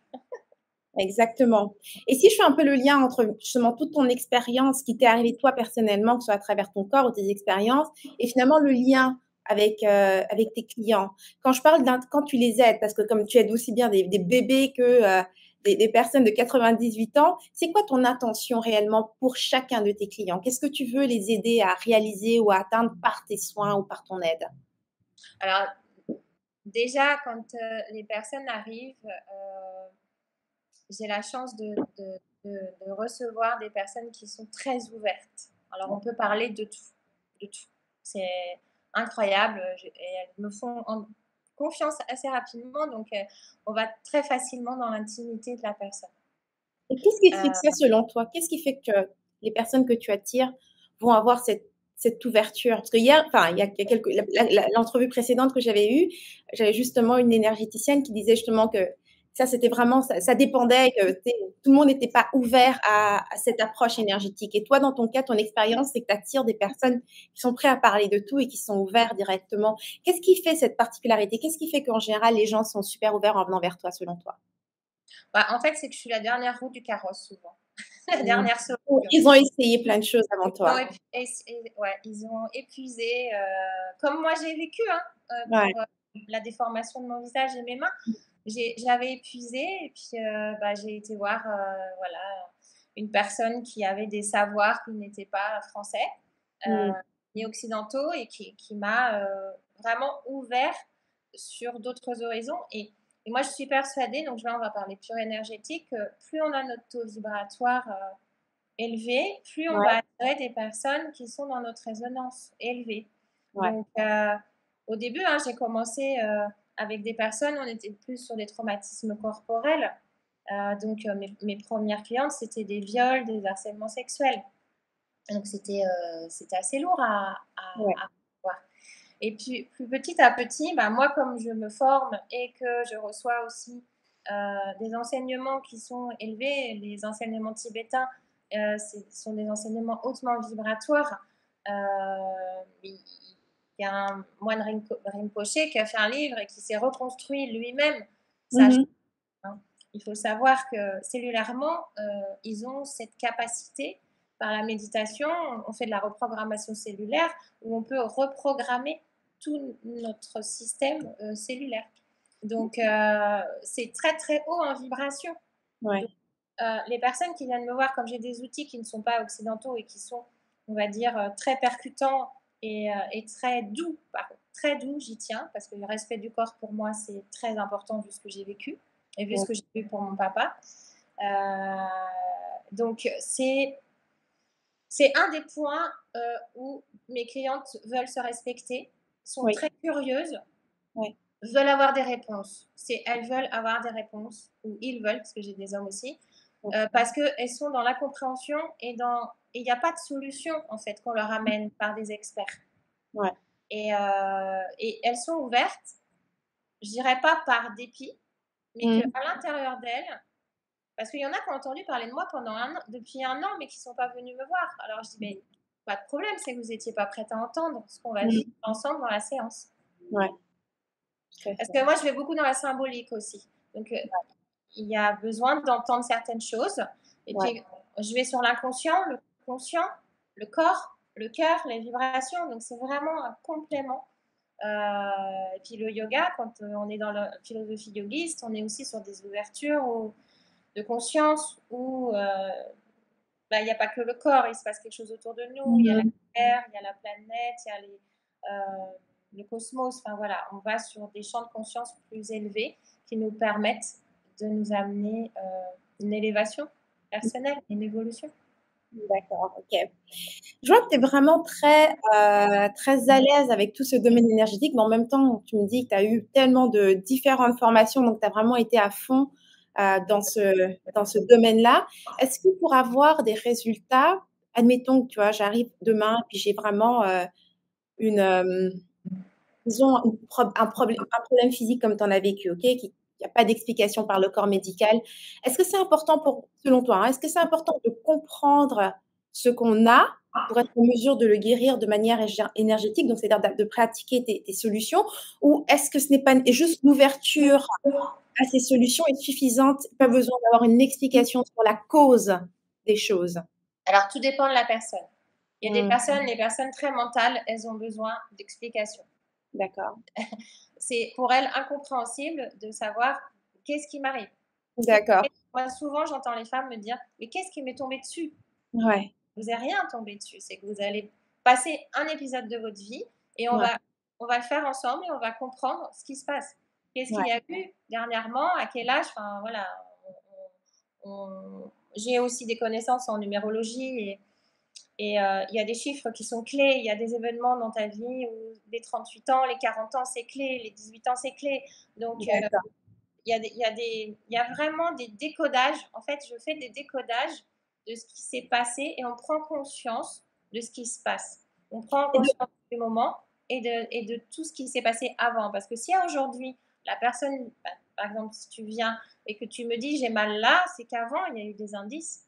Exactement. Et si je fais un peu le lien entre justement toute ton expérience qui t'est arrivée toi personnellement, que ce soit à travers ton corps ou tes expériences et finalement le lien avec tes clients. Quand je parle quand tu les aides, parce que comme tu aides aussi bien des bébés que, des personnes de 98 ans, c'est quoi ton intention réellement pour chacun de tes clients? Qu'est-ce que tu veux les aider à réaliser ou à atteindre par tes soins ou par ton aide? Alors déjà quand, les personnes arrivent, j'ai la chance de recevoir des personnes qui sont très ouvertes. Alors on peut parler de tout, de tout. C'est incroyable, et elles me font confiance assez rapidement, donc on va très facilement dans l'intimité de la personne. Et qu'est-ce qui explique ça Heu, selon toi? Qu'est-ce qui fait que les personnes que tu attires vont avoir cette ouverture? Parce qu'hier, enfin, il y a quelques l'entrevue précédente que j'avais eue, j'avais justement une énergéticienne qui disait justement que Ça, c'était vraiment, ça dépendait que tout le monde n'était pas ouvert à cette approche énergétique. Et toi, dans ton cas, ton expérience, c'est que tu attires des personnes qui sont prêtes à parler de tout et qui sont ouverts directement. Qu'est-ce qui fait cette particularité? Qu'est-ce qui fait qu'en général, les gens sont super ouverts en venant vers toi, selon toi? Bah, en fait, c'est que je suis la dernière roue du carrosse souvent, la Mmh. dernière solution. Ils ont essayé plein de choses avant Ils ont toi. ouais, ils ont épuisé, comme moi j'ai vécu, hein, Ouais. pour, la déformation de mon visage et mes mains. J'avais épuisé et puis, bah, j'ai été voir, voilà, une personne qui avait des savoirs qui n'étaient pas français, heu, Mmh. ni occidentaux et qui m'a, vraiment ouvert sur d'autres horizons et moi je suis persuadée, donc là on va parler pure énergétique, que plus on a notre taux vibratoire, élevé, plus on Ouais, va attirer des personnes qui sont dans notre résonance élevée. ouais. Donc, au début, hein, j'ai commencé avec des personnes, on était plus sur des traumatismes corporels. Donc, mes premières clientes, c'était des viols, des harcèlements sexuels. Donc, c'était assez lourd Ouais. à voir. Et puis, plus petit à petit, bah, moi, comme je me forme et que je reçois aussi des enseignements qui sont élevés, les enseignements tibétains, ce sont des enseignements hautement vibratoires. Il y a un moine Rinpoche qui a fait un livre et qui s'est reconstruit lui-même. Ça, Mmh. hein. Il faut savoir que cellulairement, ils ont cette capacité, par la méditation, on fait de la reprogrammation cellulaire, où on peut reprogrammer tout notre système cellulaire. Donc, c'est très très haut en vibration. Ouais. Donc, les personnes qui viennent me voir, comme j'ai des outils qui ne sont pas occidentaux et qui sont, on va dire, très percutants et très doux, par contre, très doux, j'y tiens, parce que le respect du corps pour moi, c'est très important vu ce que j'ai vécu et vu ce Ouais. que j'ai vu pour mon papa. Euh, donc, c'est un des points où mes clientes veulent se respecter, sont Oui. très curieuses, Ouais. veulent avoir des réponses. Elles veulent avoir des réponses, ou ils veulent, parce que j'ai des hommes aussi, Ouais. parce qu'elles sont dans l'incompréhension et il n'y a pas de solution, en fait, qu'on leur amène par des experts. Ouais. Et elles sont ouvertes, je dirais pas par dépit, mais qu'à Mmh. l'intérieur d'elles, parce qu'il y en a qui ont entendu parler de moi depuis un an, mais qui ne sont pas venus me voir. Alors je dis, mais pas de problème, c'est que vous n'étiez pas prête à entendre ce qu'on va Mmh. vivre ensemble dans la séance. Ouais, tout à Parce fait. que moi, je vais beaucoup dans la symbolique aussi. Donc, il y a besoin d'entendre certaines choses. Et Ouais. puis, je vais sur l'inconscient, le conscient, le corps, le cœur, les vibrations. Donc, c'est vraiment un complément. Et puis, le yoga, quand on est dans la philosophie yogiste, on est aussi sur des ouvertures de conscience où bah, il n'y a pas que le corps, il se passe quelque chose autour de nous. Il y a la Mmh. terre, il y a la planète, il y a le cosmos. Enfin voilà, on va sur des champs de conscience plus élevés qui nous permettent de nous amener une élévation personnelle, une évolution. D'accord, OK. Je vois que tu es vraiment très à l'aise avec tout ce domaine énergétique, mais en même temps, tu me dis que tu as eu tellement de différentes formations, donc tu as vraiment été à fond, dans ce domaine-là. Est-ce que pour avoir des résultats, admettons que, tu vois, j'arrive demain, puis j'ai vraiment, une, disons un problème physique comme tu en as vécu, OK, qui il y a pas d'explication par le corps médical. Est-ce que c'est important selon toi, hein, est-ce que c'est important de comprendre ce qu'on a pour être en mesure de le guérir de manière énergétique, donc c'est-à-dire de pratiquer tes solutions? Ou est-ce que ce n'est pas juste l'ouverture à ces solutions est suffisante, pas besoin d'avoir une explication sur la cause des choses? Alors tout dépend de la personne. Il y a des Mmh, personnes, les personnes très mentales, elles ont besoin d'explications. d'accord, C'est pour elles incompréhensible de savoir qu'est-ce qui m'arrive. d'accord, Moi, souvent, j'entends les femmes me dire: «Mais qu'est-ce qui m'est tombé dessus?» ouais, Vous est rien tombé dessus, c'est que vous allez passer un épisode de votre vie et ouais, on va le faire ensemble et on va comprendre ce qui se passe. Qu'est-ce ouais, qu'il y a eu dernièrement? À quel âge? Enfin voilà, j'ai aussi des connaissances en numérologie et il y a des chiffres qui sont clés. Il y a des événements dans ta vie où les 38 ans, les 40 ans, c'est clé, les 18 ans, c'est clé. Donc d'accord. il y a vraiment des décodages. En fait, je fais des décodages de ce qui s'est passé et on prend conscience de ce qui se passe. On prend Et de conscience du moment et de tout ce qui s'est passé avant. Parce que si aujourd'hui, la personne, bah, par exemple, si tu viens et que tu me dis j'ai mal là, c'est qu'avant, il y a eu des indices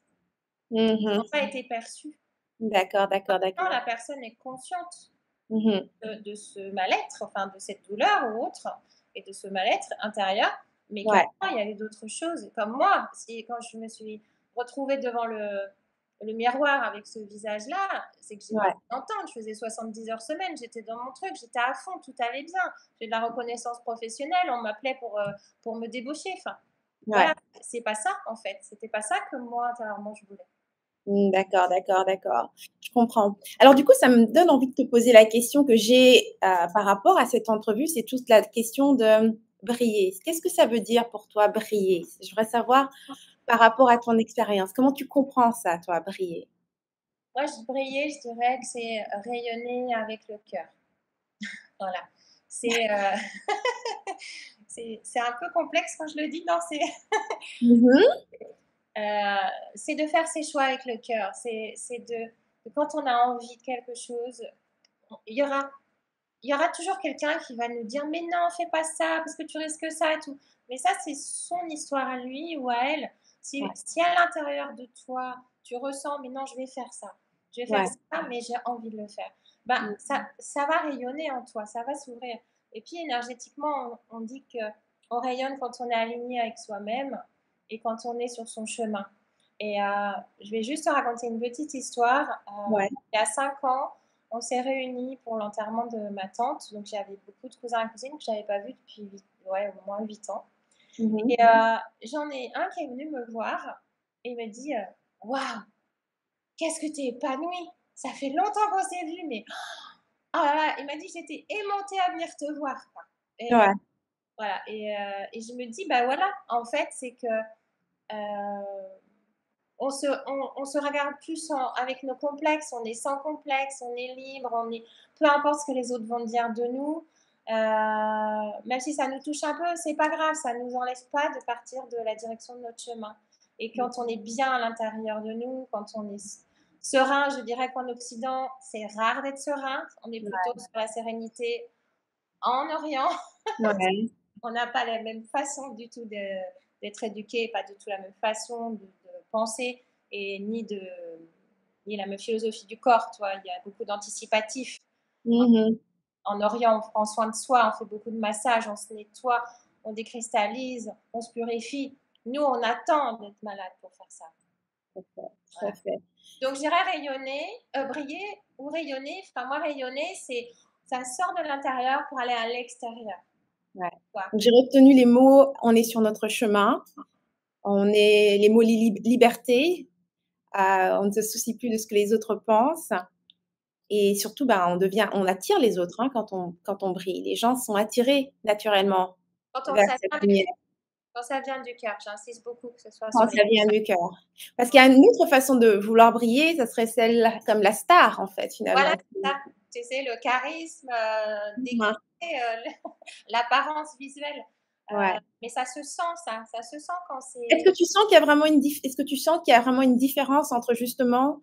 qui Mmh. n'ont pas été perçus. D'accord, d'accord, Quand d'accord. la personne est consciente Mmh. de ce mal-être, enfin de cette douleur ou autre, et de ce mal-être intérieur, mais Ouais, qu'avant, il y avait d'autres choses. Comme moi, quand je me suis retrouvée devant le miroir avec ce visage-là, c'est que j'ai ouais, passé d'entendre, je faisais 70 heures semaine, j'étais dans mon truc, j'étais à fond, tout allait bien. J'ai de la reconnaissance professionnelle, on m'appelait pour me débaucher. Enfin, ouais. voilà, c'est pas ça en fait. C'était pas ça que moi, intérieurement, je voulais. Mmh, d'accord, d'accord, d'accord. Je comprends. Alors du coup, ça me donne envie de te poser la question que j'ai, par rapport à cette entrevue, c'est toute la question de briller. Qu'est-ce que ça veut dire pour toi briller? Je voudrais savoir par rapport à ton expérience, comment tu comprends ça, toi, briller? Moi, je brillais, je dirais que c'est rayonner avec le cœur. Voilà. C'est c'est un peu complexe quand je le dis. Non, Mmh. c'est de faire ses choix avec le cœur. C'est de quand on a envie de quelque chose, il y aura, il y aura toujours quelqu'un qui va nous dire mais non, fais pas ça parce que tu risques ça et tout. Mais ça, c'est son histoire à lui ou à elle. Ouais, Si à l'intérieur de toi, tu ressens mais non, je vais faire ça, je vais faire ouais. ça, mais j'ai envie de le faire, ben, Mmh. ça va rayonner en toi, ça va s'ouvrir. Et puis énergétiquement, on dit que on rayonne quand on est aligné avec soi-même et quand on est sur son chemin. Et je vais juste te raconter une petite histoire. Ouais. Il y a 5 ans, on s'est réunis pour l'enterrement de ma tante. Donc, j'avais beaucoup de cousins et cousines que je n'avais pas vus depuis ouais, au moins 8 ans. Mmh. Et j'en ai un qui est venu me voir et il me dit waouh, qu'est-ce que tu es épanouie! Ça fait longtemps qu'on s'est vus, mais oh là là, il m'a dit j'étais aimantée à venir te voir, quoi. Et Ouais. voilà. Et je me dis, bah voilà, en fait, c'est que euh, on se regarde plus avec nos complexes, on est sans complexe, on est libre, on est, peu importe ce que les autres vont dire de nous, même si ça nous touche un peu, c'est pas grave, ça nous enlève pas de partir de la direction de notre chemin. Et quand on est bien à l'intérieur de nous, quand on est serein, je dirais qu'en Occident, c'est rare d'être serein, on est plutôt sur la sérénité en Orient. Ouais. On n'a pas la même façon du tout d'être éduqué, pas du tout la même façon de penser et ni la même philosophie du corps. Tu vois, il y a beaucoup d'anticipatifs. Mmh. En Orient, on prend soin de soi, on fait beaucoup de massages, on se nettoie, on décristallise, on se purifie. Nous, on attend d'être malade pour faire ça. Tout à fait, tout à Voilà. fait. Donc, je dirais rayonner, briller ou rayonner. Enfin, moi, rayonner, c'est ça sort de l'intérieur pour aller à l'extérieur. Ouais. Quoi. Donc j'ai retenu les mots: «On est sur notre chemin», on est les mots liberté, on ne se soucie plus de ce que les autres pensent et surtout, ben, on attire les autres, hein, quand on brille. Les gens sont attirés naturellement Quand on vers cette s'attend lumière. Quand ça vient du cœur, j'insiste beaucoup que ce soit Quand sur les ça vient du cœur. Parce qu'il y a une autre façon de vouloir briller, ça serait celle comme la star, en fait, voilà, finalement. c'est ça. Tu sais, le charisme, Mmh. déguisé, l'apparence visuelle. Ouais. Mais ça se sent ça, ça se sent quand Est-ce c'est que tu sens qu'il y a vraiment est-ce que tu sens qu'il y a vraiment une différence entre justement,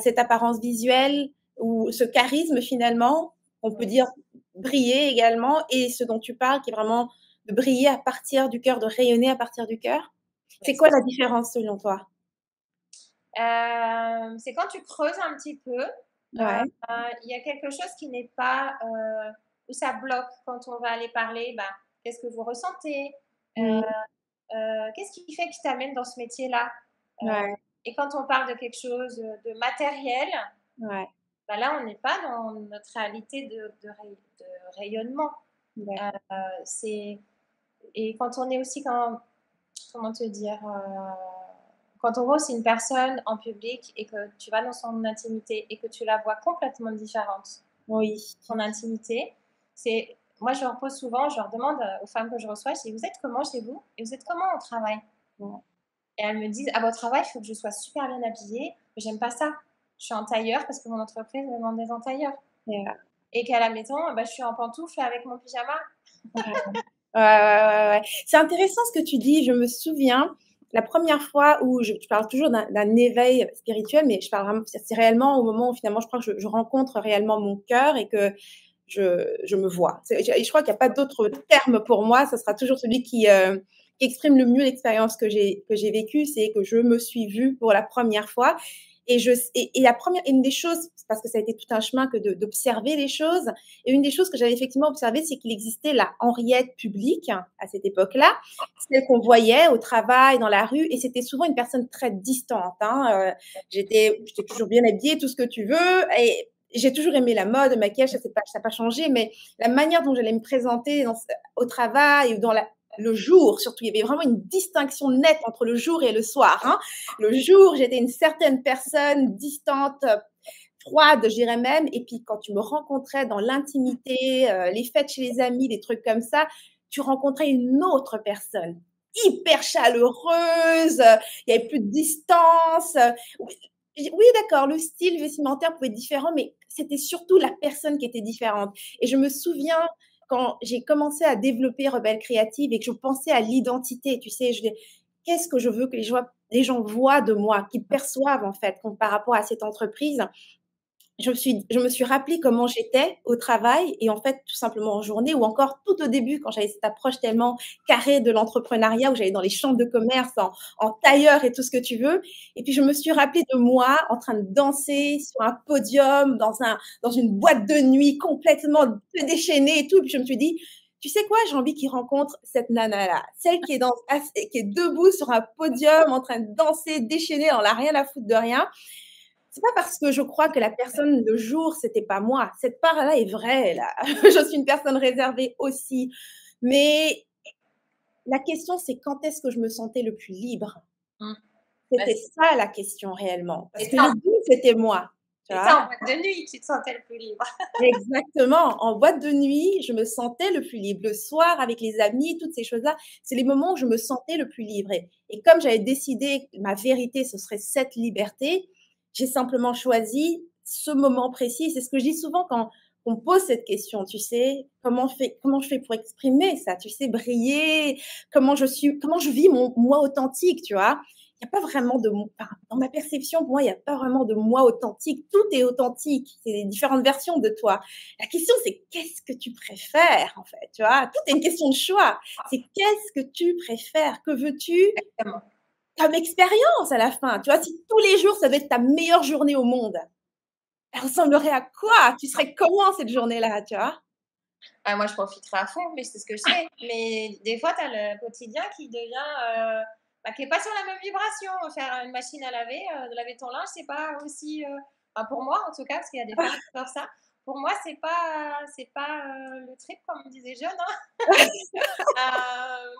cette apparence visuelle ou ce charisme finalement, on peut dire briller également et ce dont tu parles qui est vraiment de briller à partir du cœur, de rayonner à partir du cœur? ouais, C'est quoi la différence selon toi? c'est quand tu creuses un petit peu, Ouais. il y a quelque chose qui n'est pas, où ça bloque quand on va aller parler, bah, qu'est-ce que vous ressentez? Mmh. Qu'est-ce qui fait que tu t'amènes dans ce métier-là? Ouais, Et quand on parle de quelque chose de matériel, ouais. bah là, on n'est pas dans notre réalité de rayonnement. C'est et quand on est aussi quand comment te dire? Quand on voit aussi une personne en public et que tu vas dans son intimité et que tu la vois complètement différente, Oui. son intimité, c'est moi, je leur pose souvent, je leur demande, aux femmes que je reçois, je dis: «Vous êtes comment chez vous? Et vous êtes comment au travail?» Ouais. Et elles me disent: «À votre travail, il faut que je sois super bien habillée, mais j'aime pas ça. Je suis en tailleur parce que mon entreprise me demande d'être en tailleur. Et Et qu'à la maison, bah, je suis en pantoufles avec mon pyjama.» ouais. Ouais, ouais, ouais, ouais. C'est intéressant ce que tu dis. Je me souviens, la première fois où je parle toujours d'un éveil spirituel, mais je parle vraiment c'est réellement au moment où finalement je crois que je rencontre réellement mon cœur et que je me vois. Je crois qu'il n'y a pas d'autre terme pour moi, ça sera toujours celui qui exprime le mieux l'expérience que j'ai vécue, c'est que je me suis vue pour la première fois. Et la première, une des choses, parce que ça a été tout un chemin que d'observer les choses, et une des choses que j'avais effectivement observé, c'est qu'il existait la Henriette publique à cette époque-là, celle qu'on voyait au travail, dans la rue, et c'était souvent une personne très distante. Hein. J'étais toujours bien habillée, tout ce que tu veux, et j'ai toujours aimé la mode, le maquillage, ça n'a pas changé, mais la manière dont j'allais me présenter au travail ou le jour, surtout, il y avait vraiment une distinction nette entre le jour et le soir. Hein. Le jour, j'étais une certaine personne distante, froide, je dirais même. Et puis, quand tu me rencontrais dans l'intimité, les fêtes chez les amis, des trucs comme ça, tu rencontrais une autre personne hyper chaleureuse, il n'y avait plus de distance. Oui, d'accord, le style vestimentaire pouvait être différent, mais c'était surtout la personne qui était différente. Et je me souviens quand j'ai commencé à développer Rebelle Créative et que je pensais à l'identité, tu sais, je dis, qu'est-ce que je veux que les gens voient de moi, qu'ils perçoivent en fait par rapport à cette entreprise. Je me suis rappelé comment j'étais au travail et en fait, tout simplement en journée ou encore tout au début quand j'avais cette approche tellement carrée de l'entrepreneuriat où j'allais dans les chambres de commerce en tailleur et tout ce que tu veux. Et puis, je me suis rappelé de moi en train de danser sur un podium dans une boîte de nuit complètement déchaînée et tout. Et puis, je me suis dit, tu sais quoi, j'ai envie qu'il rencontre cette nana-là, celle qui qui est debout sur un podium en train de danser, déchaînée, elle n'a rien à foutre de rien. C'est pas parce que je crois que la personne le jour, c'était pas moi. Cette part-là est vraie, là. Je suis une personne réservée aussi. Mais la question, c'est quand est-ce que je me sentais le plus libre? Mmh. Bah, C'était ça la question réellement. Parce c'est que ça, le but, c'était moi. Tu c'est vois? ça, en boîte de nuit, tu te sentais le plus libre. Exactement. En boîte de nuit, je me sentais le plus libre. Le soir, avec les amis, toutes ces choses-là, c'est les moments où je me sentais le plus libre. Et comme j'avais décidé que ma vérité, ce serait cette liberté, j'ai simplement choisi ce moment précis. C'est ce que je dis souvent quand on me pose cette question, tu sais, comment je fais pour exprimer ça, tu sais, briller, comment je vis mon moi authentique, tu vois? Il y a pas vraiment dans ma perception, pour moi, il y a pas vraiment de moi authentique. Tout est authentique. C'est des différentes versions de toi. La question, c'est qu'est-ce que tu préfères, en fait, tu vois? Tout est une question de choix. C'est qu'est-ce que tu préfères? Que veux-tu Exactement. comme expérience à la fin? Tu vois, si tous les jours, ça devait être ta meilleure journée au monde, elle ressemblerait à quoi? Tu serais comment cette journée-là, tu vois? Ah, moi, je profiterai à fond, mais c'est ce que je fais. Mais des fois, tu as le quotidien qui devient, qui est pas sur la même vibration. Faire une machine à laver, de laver ton linge, c'est pas aussi, enfin pour moi en tout cas, parce qu'il y a des femmes qui font ça. Pour moi, c'est pas, le trip comme on disait jeune, hein.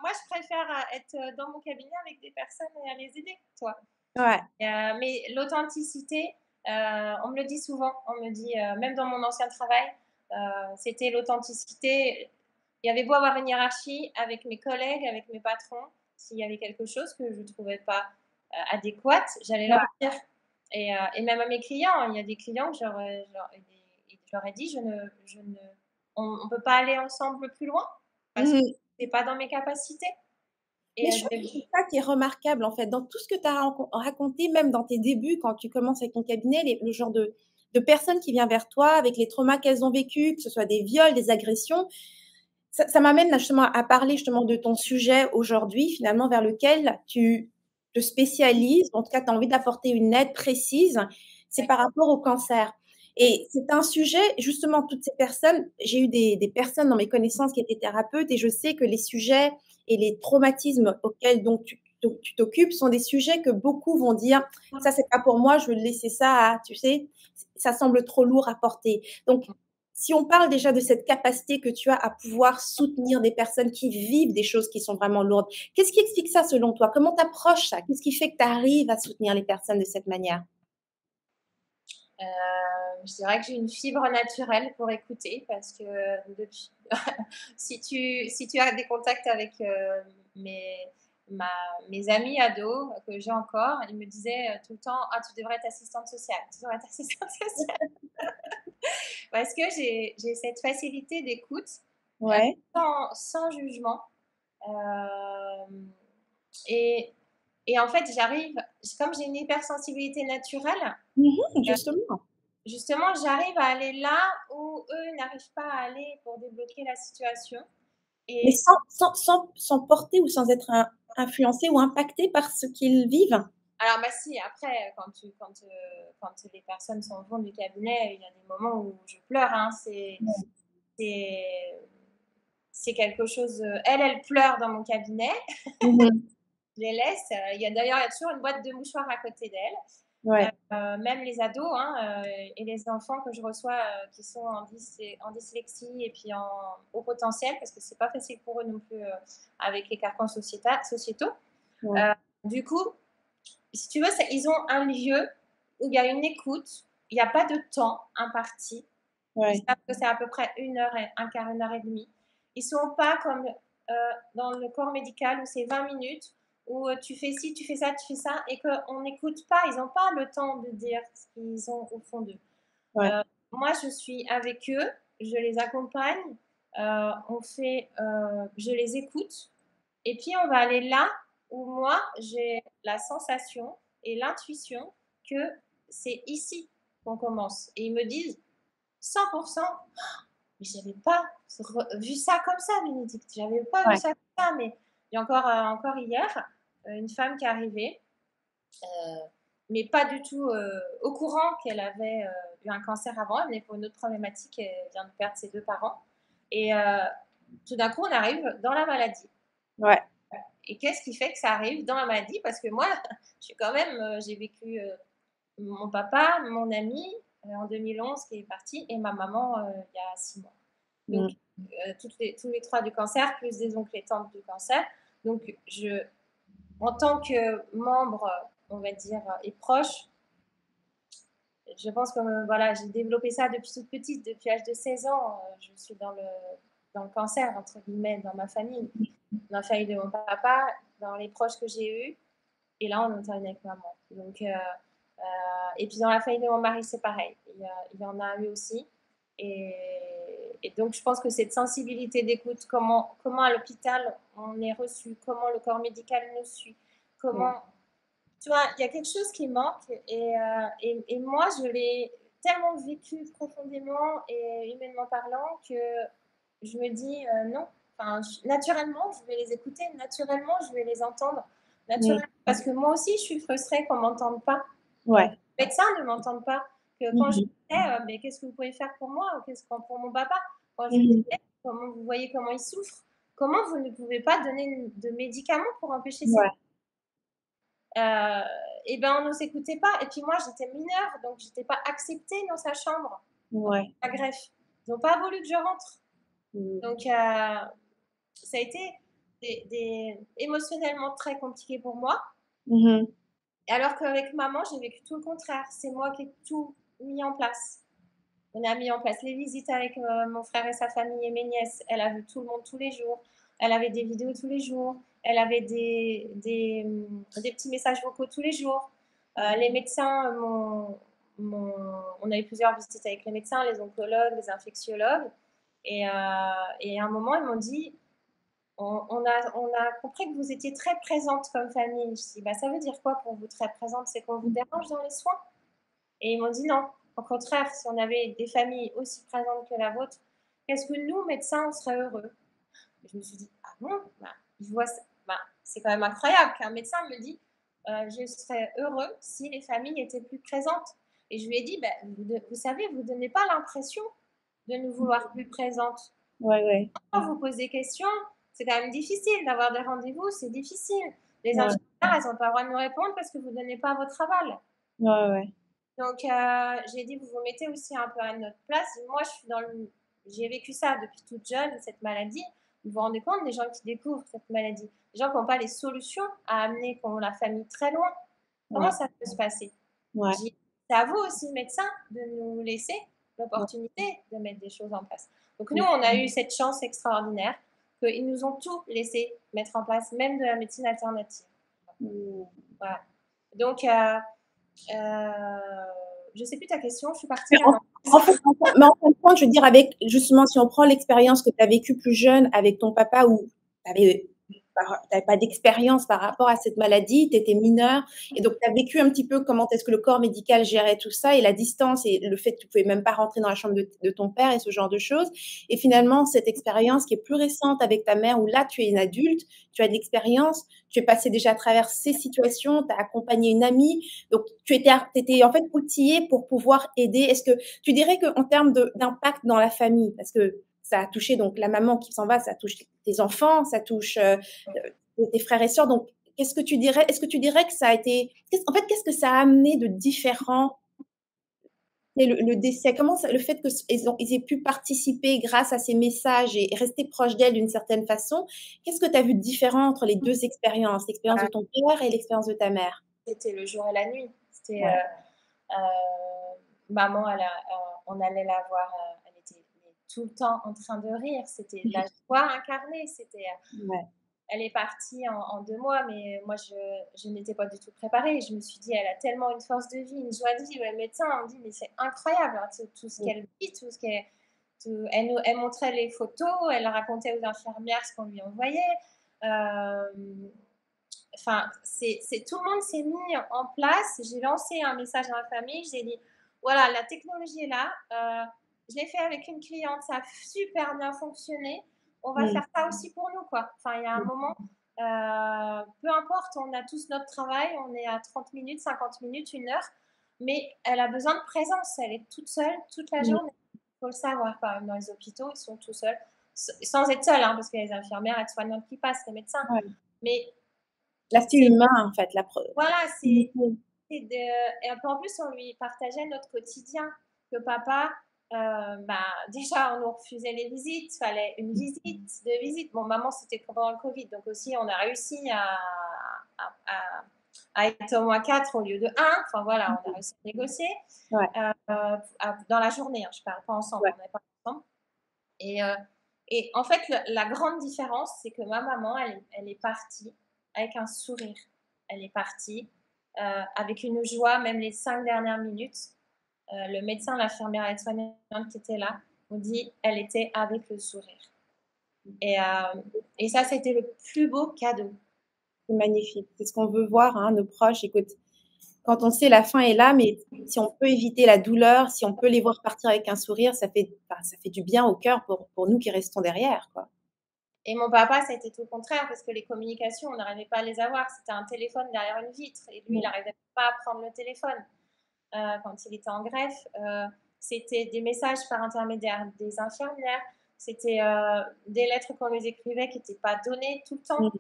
Moi, je préfère, être, dans mon cabinet avec des personnes et à les aider, toi. Ouais, Mais l'authenticité, on me le dit souvent, on me dit, même dans mon ancien travail, c'était l'authenticité. Il y avait beau avoir une hiérarchie avec mes collègues, avec mes patrons, s'il y avait quelque chose que je ne trouvais pas adéquat, j'allais leur ouais. dire. Et même à mes clients, il y a des clients que je leur ai dit, on ne peut pas aller ensemble plus loin parce que Mmh. ce n'est pas dans mes capacités. Mais Et je trouve que c'est ça qui est remarquable, en fait, dans tout ce que tu as raconté, même dans tes débuts, quand tu commences avec ton cabinet, le genre de personnes qui vient vers toi avec les traumas qu'elles ont vécus, que ce soit des viols, des agressions. Ça m'amène là justement à parler justement de ton sujet aujourd'hui, finalement, vers lequel tu te spécialises, en tout cas, tu as envie d'apporter une aide précise, c'est par rapport au cancer. Et c'est un sujet, justement, toutes ces personnes, j'ai eu des personnes dans mes connaissances qui étaient thérapeutes et je sais que les sujets et les traumatismes auxquels donc tu t'occupes sont des sujets que beaucoup vont dire: «Ça, c'est pas pour moi, je veux laisser ça à» tu sais? Ça semble trop lourd à porter. Donc si on parle déjà de cette capacité que tu as à pouvoir soutenir des personnes qui vivent des choses qui sont vraiment lourdes, qu'est-ce qui explique ça selon toi? Comment tu approches ça? Qu'est-ce qui fait que tu arrives à soutenir les personnes de cette manière? Je dirais que j'ai une fibre naturelle pour écouter parce que depuis si tu as des contacts avec, mes mes amis ados que j'ai encore, ils me disaient, tout le temps: «Ah, tu devrais être assistante sociale, tu devrais être assistante sociale». Parce que j'ai cette facilité d'écoute, heu, Ouais. sans jugement, hem et en fait, comme j'ai une hypersensibilité naturelle, Mmh, justement. justement, j'arrive à aller là où eux n'arrivent pas à aller pour débloquer la situation. Mais Et sans porter ou sans être influencé ou impacté par ce qu'ils vivent? alors, bah si, après, quand les personnes s'en vont du cabinet, il y a des moments où je pleure, hein. Ouais. C'est c'est quelque chose, elle pleure dans mon cabinet, Mmh mh. je les laisse, il y a toujours une boîte de mouchoirs à côté d'elle. Ouais. Même les ados, hein, et les enfants que je reçois, qui sont en dyslexie et puis en haut potentiel, parce que c'est pas facile pour eux non plus, avec les carcans sociétaux. Ouais. Heu, du coup, si tu veux, ils ont un lieu où il y a une écoute, il y a pas de temps imparti. Ils Ouais. savent que c'est à peu près 1 heure et un quart, 1 heure et demie. Ils sont pas comme, dans le corps médical où c'est 20 minutes, où, tu fais ci, tu fais ça, tu fais ça et qu'on n'écoute pas. Ils ont pas le temps de dire ce qu'ils ont au fond d'eux. Ouais. Moi, je suis avec eux, je les accompagne, je les écoute et puis on va aller là où moi, j'ai la sensation et l'intuition que c'est ici qu'on commence et ils me disent 100%: «Mais j'avais pas vu ça comme ça, Bénédicte, j'avais pas vu Ouais. ça comme ça». Mais il y a encore hier, une femme qui est arrivée, heu, mais pas du tout, au courant qu'elle avait, eu un cancer avant. Elle venait pour une autre problématique, elle vient de perdre ses 2 parents et tout d'un coup, on arrive dans la maladie. Ouais. Et qu'est-ce qui fait que ça arrive dans la maladie? Parce que moi, je suis quand même, j'ai vécu, mon papa, mon ami, en 2011 qui est parti et ma maman, il y a 6 mois. Donc, Mmh. tous les 3 du cancer, plus des oncles et tantes du cancer. Donc en tant que membre, on va dire, et proche, je pense que, voilà, j'ai développé ça depuis toute petite, depuis l'âge de 16 ans, je suis dans le «cancer» entre guillemets, dans ma famille de mon papa, dans les proches que j'ai eus et là, on termine avec maman. Donc, et puis dans la famille de mon mari, c'est pareil. Il y en a eu aussi. Et, et donc, je pense que cette sensibilité d'écoute, comment à l'hôpital on est reçu, comment le corps médical nous suit, Ouais. comment. Tu vois, il y a quelque chose qui manque et moi, je l'ai tellement vécu profondément et humainement parlant que je me dis non. Enfin, naturellement, je vais les écouter, naturellement, je vais les entendre, Mmh. naturellement, parce que moi aussi, je suis frustrée qu'on ne m'entende pas. Ouais. Les médecins ne m'entendent pas. Que Mmh quand je mh. disais, mais qu'est-ce que vous pouvez faire pour moi ou qu'est-ce que pour mon papa, quand je lui Mmh mh. disais, comment vous voyez comment il souffre, comment vous ne pouvez pas donner de médicaments pour empêcher ces. Ouais. Heu et ben, on nous écoutait pas et puis moi, j'étais mineure, donc j'étais pas acceptée dans sa chambre, Ouais. la greffe. Ils ont pas voulu que je rentre. Mmh. Donc ça a été des émotionnellement très compliqué pour moi. Mmh mh. Et alors qu'avec maman, j'ai vécu tout le contraire. C'est moi qui ai tout mis en place. On a mis en place les visites avec, mon frère et sa famille et mes nièces. Elle a vu tout le monde tous les jours. Elle avait des vidéos tous les jours. Elle avait des petits messages vocaux tous les jours. Les médecins m'ont on a eu plusieurs visites avec les médecins, les oncologues, les infectiologues et à un moment, ils m'ont dit: «On a compris que vous étiez très présente comme famille». Je dis: «Bah, ça veut dire quoi pour vous très présente? C'est qu'on vous dérange dans les soins?» Et ils m'ont dit: «Non, au contraire, si on avait des familles aussi présentes que la vôtre, qu'est-ce que nous, médecins, on serait heureux». Et je me suis dit: «Ah bon?» Bah, je vois ç bah, c'est quand même incroyable qu'un médecin me dit: «Je serais heureux si les familles étaient plus présentes». Et je lui ai dit: «Bah, vous savez, vous donnez pas l'impression de nous vouloir plus présentes. Ouais, ouais. Quand vous posez des questions, c'est quand même difficile d'avoir des rendez-vous, c'est difficile. Les Ouais. infirmières, elles ont pas le droit de nous répondre parce que vous donnez pas votre aval». Ouais, ouais. Donc, j'ai dit: «Vous vous mettez aussi un peu à notre place». Moi, je suis dans le j'ai vécu ça depuis toute jeune, cette maladie. Vous vous rendez compte des gens qui découvrent cette maladie? Des gens qui n'ont pas les solutions à amener, qui ont la famille très loin. Comment Ouais. ça peut se passer? Ouais. J'ai dit: «C'est à vous aussi, médecins, de nous laisser Ouais. l'opportunité de mettre des choses en place». Donc nous, Mmh. on a eu cette chance extraordinaire qu'ils nous ont tout laissé mettre en place, même de la médecine alternative. Mmh. Voilà. Donc, je sais plus ta question, je suis partie Mais là dans. en fin de compte, je veux dire avec justement, si on prend l'expérience que tu as vécue plus jeune avec ton papa où tu avais t'avais pas d'expérience par rapport à cette maladie, tu étais mineure et donc tu as vécu un petit peu comment est-ce que le corps médical gérait tout ça et la distance et le fait que tu pouvais même pas rentrer dans la chambre de ton père et ce genre de choses. Et finalement, cette expérience qui est plus récente avec ta mère où là, tu es une adulte, tu as de l'expérience, tu es passé déjà à travers ces situations, tu as accompagné une amie, donc tu étais en fait outillée pour pouvoir aider. Est-ce que tu dirais qu'en termes d'impact dans la famille, parce que ça a touché donc la maman qui s'en va, ça touche tes enfants, ça touche tes frères et sœurs. Donc, qu'est-ce que tu dirais? Est-ce que tu dirais que ça a été, en fait, qu'est-ce que ça a amené de différent? Et le décès, comment ça, le fait qu'ils aient pu participer grâce à ces messages et rester proches d'elle d'une certaine façon, qu'est-ce que tu as vu de différent entre les deux expériences, l'expérience de ton père et l'expérience de ta mère? C'était le jour et la nuit. C'était Ouais. maman, on allait la voir, elle était tout le temps en train de rire. C'était la joie incarnée. Ouais. Elle est partie en 2 mois, mais moi, je n'étais pas du tout préparée. Je me suis dit, elle a tellement une force de vie, une joie de vivre. Le médecin on dit, mais c'est incroyable, hein, tout ce qu'elle vit, tout ce qu'elle. Elle montrait les photos, elle racontait aux infirmières ce qu'on lui envoyait. Enfin, tout le monde s'est mis en place. J'ai lancé un message dans la famille. J'ai dit, voilà, la technologie est là. Je l'ai fait avec une cliente, ça a super bien fonctionné. On va faire ça aussi pour nous, quoi. Enfin, il y a un moment, peu importe, on a tous notre travail, on est à 30 minutes, 50 minutes, 1 heure, mais elle a besoin de présence. Elle est toute seule toute la journée. Il faut le savoir quand même, dans les hôpitaux, ils sont tout seuls, sans être seuls, hein, parce qu'il y a les infirmières, les soignantes qui passent, les médecins. Ouais. Mais L'aspect c'est humain, en fait, voilà, et en plus, on lui partageait notre quotidien. Que papa, déjà, on nous refusait les visites, il fallait une visite, 2 visites. Bon, maman, c'était pendant le Covid, donc aussi, on a réussi à être au moins 4 au lieu de 1. Enfin, voilà, on a réussi à négocier Ouais. dans la journée, hein, je parle pas ensemble, Ouais. on n'est pas ensemble. Et en fait, la grande différence, c'est que ma maman, elle est partie avec un sourire. Elle est partie avec une joie, même les 5 dernières minutes. Le médecin, l'infirmière et l'aide-soignante qui étaient là ont dit elle était avec le sourire. Et ça, c'était le plus beau cadeau. C'est magnifique. C'est ce qu'on veut voir, hein, nos proches. Écoute, quand on sait la fin est là, mais si on peut éviter la douleur, si on peut les voir partir avec un sourire, ça fait du bien au cœur pour nous qui restons derrière, quoi. Et mon papa, ça a été tout le contraire, parce que les communications, on n'arrivait pas à les avoir. C'était un téléphone derrière une vitre. Et lui, il n'arrivait pas à prendre le téléphone quand il était en greffe. C'était des messages par intermédiaire des infirmières. C'était des lettres qu'on nous écrivait qui n'étaient pas données tout le temps.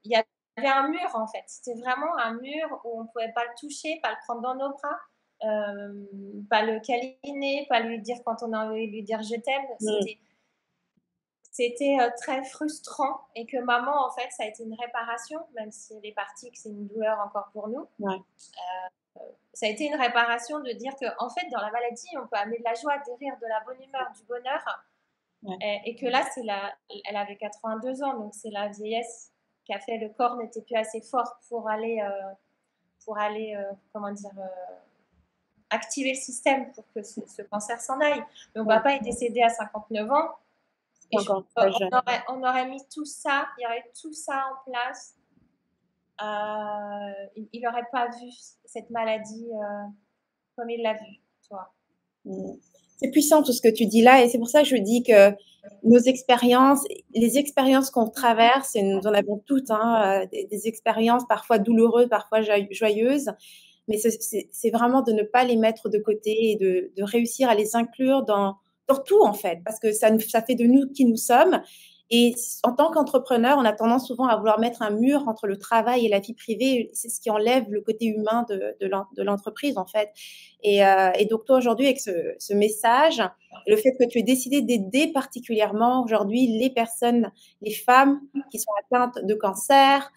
Il y avait un mur, en fait. C'était vraiment un mur où on ne pouvait pas le toucher, pas le prendre dans nos bras, pas le câliner, pas lui dire quand on a envie de lui dire je t'aime. C'était très frustrant, et que maman, en fait, ça a été une réparation, même si elle est partie, que c'est une douleur encore pour nous. Ouais. Ça a été une réparation de dire que, en fait, dans la maladie, on peut amener de la joie, des rires, de la bonne humeur, du bonheur. Ouais. Et que là, elle avait 82 ans, donc c'est la vieillesse qui a fait, le corps n'était plus assez fort pour aller comment dire, activer le système pour que ce cancer s'en aille. Mon papa est décédé à 59 ans. Et Encore très jeune. on aurait mis tout ça, il y aurait tout ça en place. Il n'aurait pas vu cette maladie comme il l'a vue, toi. C'est puissant tout ce que tu dis là, et c'est pour ça que je dis que nos expériences, les expériences qu'on traverse, et nous en avons toutes, hein, des expériences parfois douloureuses, parfois joyeuses, mais c'est vraiment de ne pas les mettre de côté et de réussir à les inclure dans tout, en fait, parce que ça fait de nous qui nous sommes. Et en tant qu'entrepreneur, on a tendance souvent à vouloir mettre un mur entre le travail et la vie privée. C'est ce qui enlève le côté humain de l'entreprise, en fait. Et donc, toi, aujourd'hui, avec ce message, et le fait que tu aies décidé d'aider particulièrement aujourd'hui les personnes, les femmes qui sont atteintes de cancer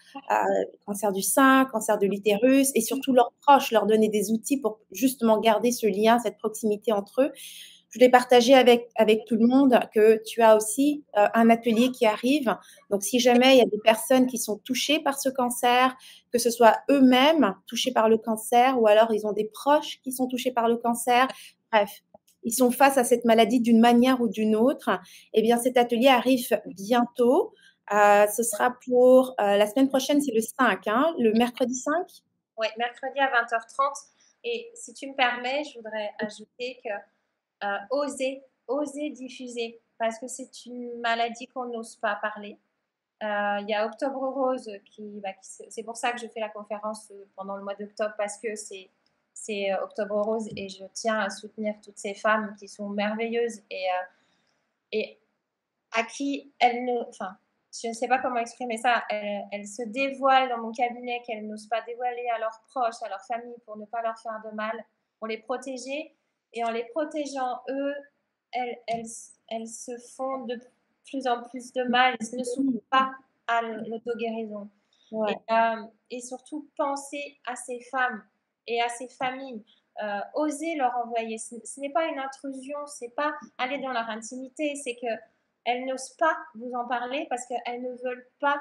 du sein, cancer de l'utérus, et surtout leurs proches, leur donner des outils pour justement garder ce lien, cette proximité entre eux. Je voulais partager avec tout le monde que tu as aussi un atelier qui arrive. Donc, si jamais il y a des personnes qui sont touchées par ce cancer, que ce soit eux-mêmes touchés par le cancer, ou alors ils ont des proches qui sont touchés par le cancer, bref, ils sont face à cette maladie d'une manière ou d'une autre, eh bien, cet atelier arrive bientôt. Ce sera pour la semaine prochaine, c'est le 5, hein, le mercredi 5. Oui, mercredi à 20h30. Et si tu me permets, je voudrais ajouter que oser diffuser, parce que c'est une maladie qu'on n'ose pas parler. Il y a Octobre Rose c'est pour ça que je fais la conférence pendant le mois d'octobre, parce que c'est Octobre Rose et je tiens à soutenir toutes ces femmes qui sont merveilleuses et à qui elles ne, enfin, je ne sais pas comment exprimer ça, elles se dévoilent dans mon cabinet, qu'elles n'osent pas dévoiler à leurs proches, à leur famille, pour ne pas leur faire de mal, pour les protéger. Et en les protégeant, eux, elles se font de plus en plus de mal, elles ne s'ouvrent pas à l'auto-guérison. Ouais. Et surtout, penser à ces femmes et à ces familles. Oser leur envoyer. Ce n'est pas une intrusion, c'est pas aller dans leur intimité, c'est que elles n'osent pas vous en parler parce qu'elles ne veulent pas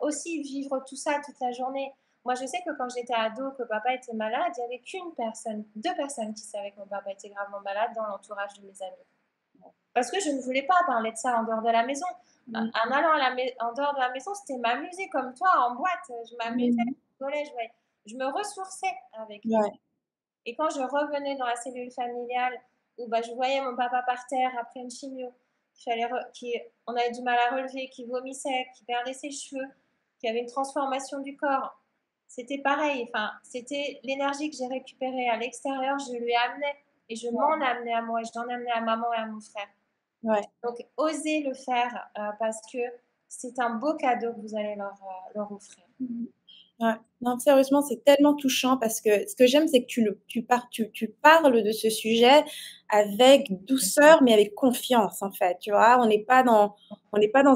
aussi vivre tout ça toute la journée. Moi, je sais que quand j'étais ado, que papa était malade, il n'y avait qu'une personne, deux personnes qui savaient que mon papa était gravement malade dans l'entourage de mes amis. Parce que je ne voulais pas parler de ça en dehors de la maison. En allant en dehors de la maison, c'était m'amuser comme toi en boîte. Je m'amusais, je rigolais, je me ressourçais avec les autres. Et quand je revenais dans la cellule familiale, où je voyais mon papa par terre après une chimio, on avait du mal à relever, qui vomissait, qui perdait ses cheveux, qui avait une transformation du corps, c'était pareil. Enfin, c'était l'énergie que j'ai récupérée à l'extérieur, je lui amenais et je m'en amenais à moi, et j'en amenais à maman et à mon frère. Donc, osez le faire parce que c'est un beau cadeau que vous allez leur offrir. Ouais. Non, sérieusement, c'est tellement touchant parce que ce que j'aime, c'est que tu parles de ce sujet avec douceur, mais avec confiance, en fait. Tu vois, on n'est pas dans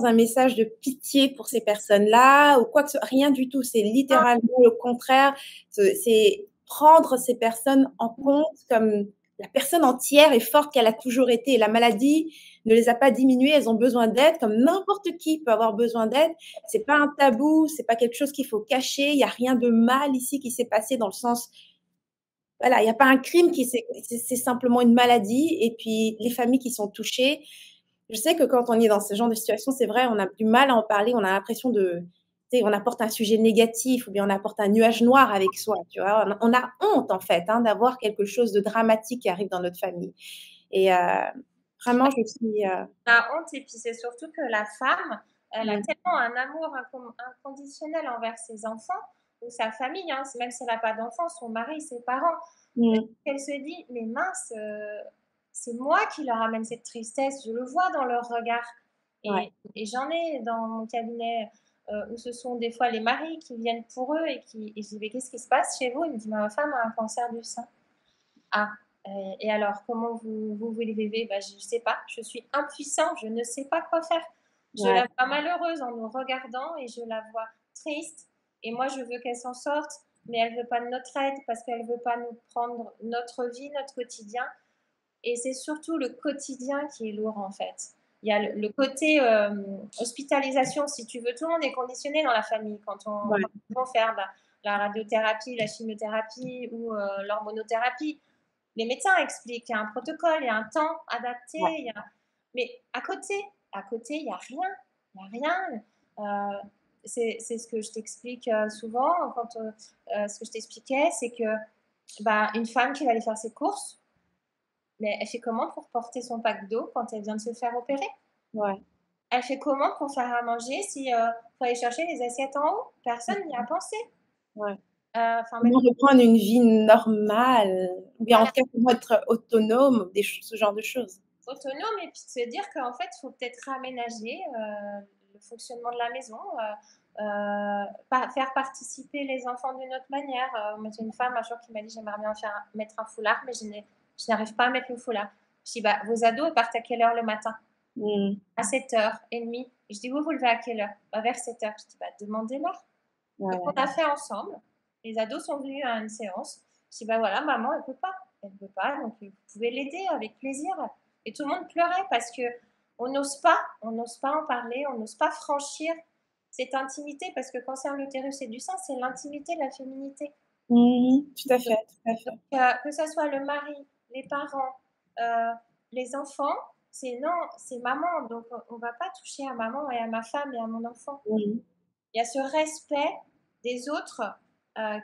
un message de pitié pour ces personnes-là ou quoi que ce soit, rien du tout. C'est littéralement le contraire. C'est prendre ces personnes en compte comme la personne entière et forte qu'elle a toujours été. Et la maladie ne les a pas diminuées, elles ont besoin d'aide, comme n'importe qui peut avoir besoin d'aide. C'est pas un tabou, c'est pas quelque chose qu'il faut cacher. Il y a rien de mal ici qui s'est passé dans le sens, voilà, il n'y a pas un crime c'est simplement une maladie. Et puis les familles qui sont touchées. Je sais que quand on est dans ce genre de situation, c'est vrai, on a du mal à en parler. On a l'impression on apporte un sujet négatif ou bien on apporte un nuage noir avec soi. Tu vois, on a honte en fait d'avoir quelque chose de dramatique qui arrive dans notre famille. Et vraiment, je suis. La honte, et puis c'est surtout que la femme, elle a tellement un amour inconditionnel envers ses enfants ou sa famille, hein, même si elle n'a pas d'enfants, son mari, ses parents, qu'elle se dit, mais mince, c'est moi qui leur amène cette tristesse, je le vois dans leur regard. Et j'en ai dans mon cabinet où ce sont des fois les maris qui viennent pour eux et je dis, mais qu'est-ce qui se passe chez vous? Il me dit, ma femme a un cancer du sein. Ah, et alors, comment vous le vivez? Je ne sais pas, je suis impuissant, je ne sais pas quoi faire. Je la vois malheureuse en nous regardant et je la vois triste. Et moi, je veux qu'elle s'en sorte, mais elle ne veut pas de notre aide parce qu'elle ne veut pas nous prendre notre vie, notre quotidien. Et c'est surtout le quotidien qui est lourd, en fait. Il y a le côté hospitalisation, si tu veux. Tout le monde est conditionné dans la famille quand on va faire la radiothérapie, la chimiothérapie ou l'hormonothérapie. Les médecins expliquent qu'il y a un protocole, il y a un temps adapté. Mais à côté, il n'y a rien. Il n'y a rien. C'est ce que je t'explique souvent. Ce que je t'expliquais, c'est que une femme qui va aller faire ses courses, mais elle fait comment pour porter son pack d'eau quand elle vient de se faire opérer? Elle fait comment pour faire à manger si faut aller chercher les assiettes en haut? Personne n'y a pensé. Comment reprendre une vie normale, ou bien en tout cas comment être autonome, ce genre de choses. Autonome, et puis de se dire qu'en fait, il faut peut-être réaménager le fonctionnement de la maison, faire participer les enfants d'une autre manière. Moi, j'ai une femme un jour qui m'a dit, j'aimerais bien mettre un foulard, mais je n'arrive pas à mettre le foulard. Je dis, vos ados partent à quelle heure le matin? À 7h30. Je dis, vous levez à quelle heure? Vers 7h. Je dis, demandez-leur. Donc, on a fait ensemble. Les ados sont venus à une séance. Je dis, voilà, maman, elle ne peut pas. Elle ne peut pas, donc vous pouvez l'aider avec plaisir. Et tout le monde pleurait parce qu'on n'ose pas en parler, on n'ose pas franchir cette intimité, parce que cancer de l'utérus et du sein, c'est l'intimité de la féminité. Tout à fait. Donc, que ce soit le mari, les parents, les enfants, c'est non, c'est maman, donc on va pas toucher à maman et à ma femme et à mon enfant. Mmh. Il y a ce respect des autres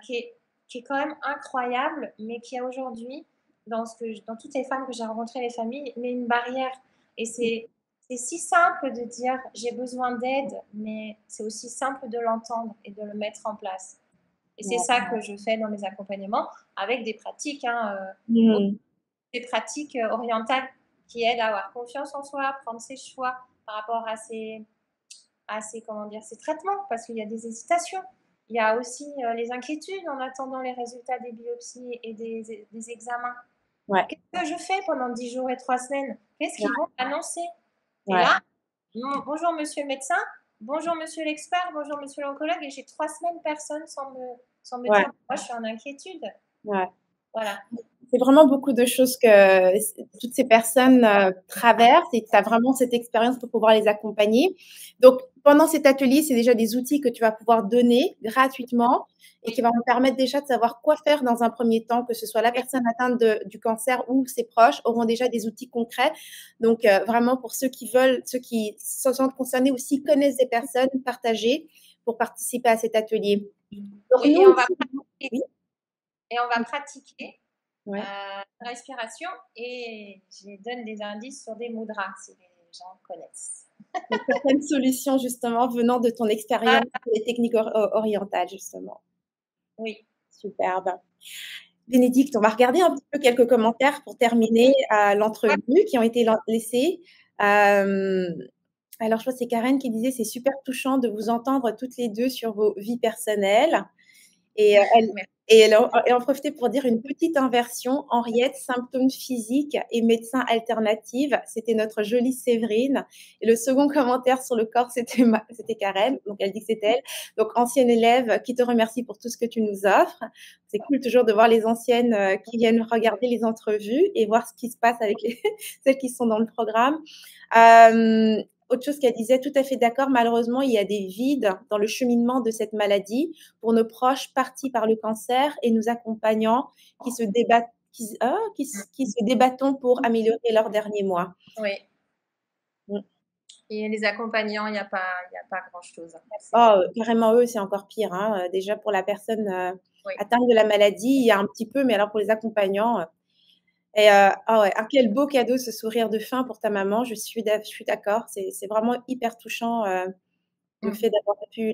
qui est quand même incroyable, mais qui a aujourd'hui, dans toutes les femmes que j'ai rencontrées, les familles, met une barrière. Et c'est si simple de dire j'ai besoin d'aide, mais c'est aussi simple de l'entendre et de le mettre en place. Et c'est Ouais. ça que je fais dans mes accompagnements avec des pratiques, hein, Mmh. des pratiques orientales qui aident à avoir confiance en soi, prendre ses choix par rapport à comment dire, ces traitements, parce qu'il y a des hésitations. Il y a aussi les inquiétudes en attendant les résultats des biopsies et des examens. Ouais. Qu'est-ce que je fais pendant 10 jours et 3 semaines? Qu'est-ce qu'ils vont annoncer? Et Ouais. là, bonjour monsieur le médecin, bonjour monsieur l'expert, bonjour monsieur l'oncologue, et j'ai 3 semaines personne sans me Ouais. dire, moi je suis en inquiétude. Ouais. Voilà. C'est vraiment beaucoup de choses que toutes ces personnes traversent et tu as vraiment cette expérience pour pouvoir les accompagner. Donc, pendant cet atelier, c'est déjà des outils que tu vas pouvoir donner gratuitement et qui vont me permettre déjà de savoir quoi faire dans un premier temps, que ce soit la personne atteinte du cancer ou ses proches auront déjà des outils concrets. Donc, vraiment pour ceux qui veulent, ceux qui se sentent concernés ou s'ils connaissent des personnes, partager pour participer à cet atelier. Donc, Oui, nous aussi, oui, et on va pratiquer ouais. respiration et je donne des indices sur des mudras si les gens connaissent. Donc, certaines solutions, justement, venant de ton Ah, expérience des techniques orientales, justement. oui. Superbe. Bénédicte, on va regarder un petit peu quelques commentaires pour terminer l'entrevue qui ont été laissés. Alors, je crois que c'est Karen qui disait c'est super touchant de vous entendre toutes les deux sur vos vies personnelles. Et Merci. elle en profitait pour dire une petite inversion. Henriette, symptômes physiques et médecin alternative. C'était notre jolie Séverine. Et le second commentaire sur le corps, c'était Karen. Donc, elle dit que c'était elle. Donc, ancienne élève qui te remercie pour tout ce que tu nous offres. C'est cool toujours de voir les anciennes qui viennent regarder les entrevues et voir ce qui se passe avec celles qui sont dans le programme. Autre chose qu'elle disait, tout à fait d'accord, malheureusement, il y a des vides dans le cheminement de cette maladie pour nos proches partis par le cancer et nous accompagnants qui se débattent, qui se débattons pour améliorer leurs derniers mois. Oui. Mm. Et les accompagnants, il n'y a pas grand-chose. Oh, carrément, eux, c'est encore pire. Hein. Déjà, pour la personne Oui. atteinte de la maladie, il y a un petit peu, mais alors pour les accompagnants. Et oh ouais, quel beau cadeau ce sourire de fin pour ta maman. Je suis d'accord. C'est vraiment hyper touchant le fait d'avoir pu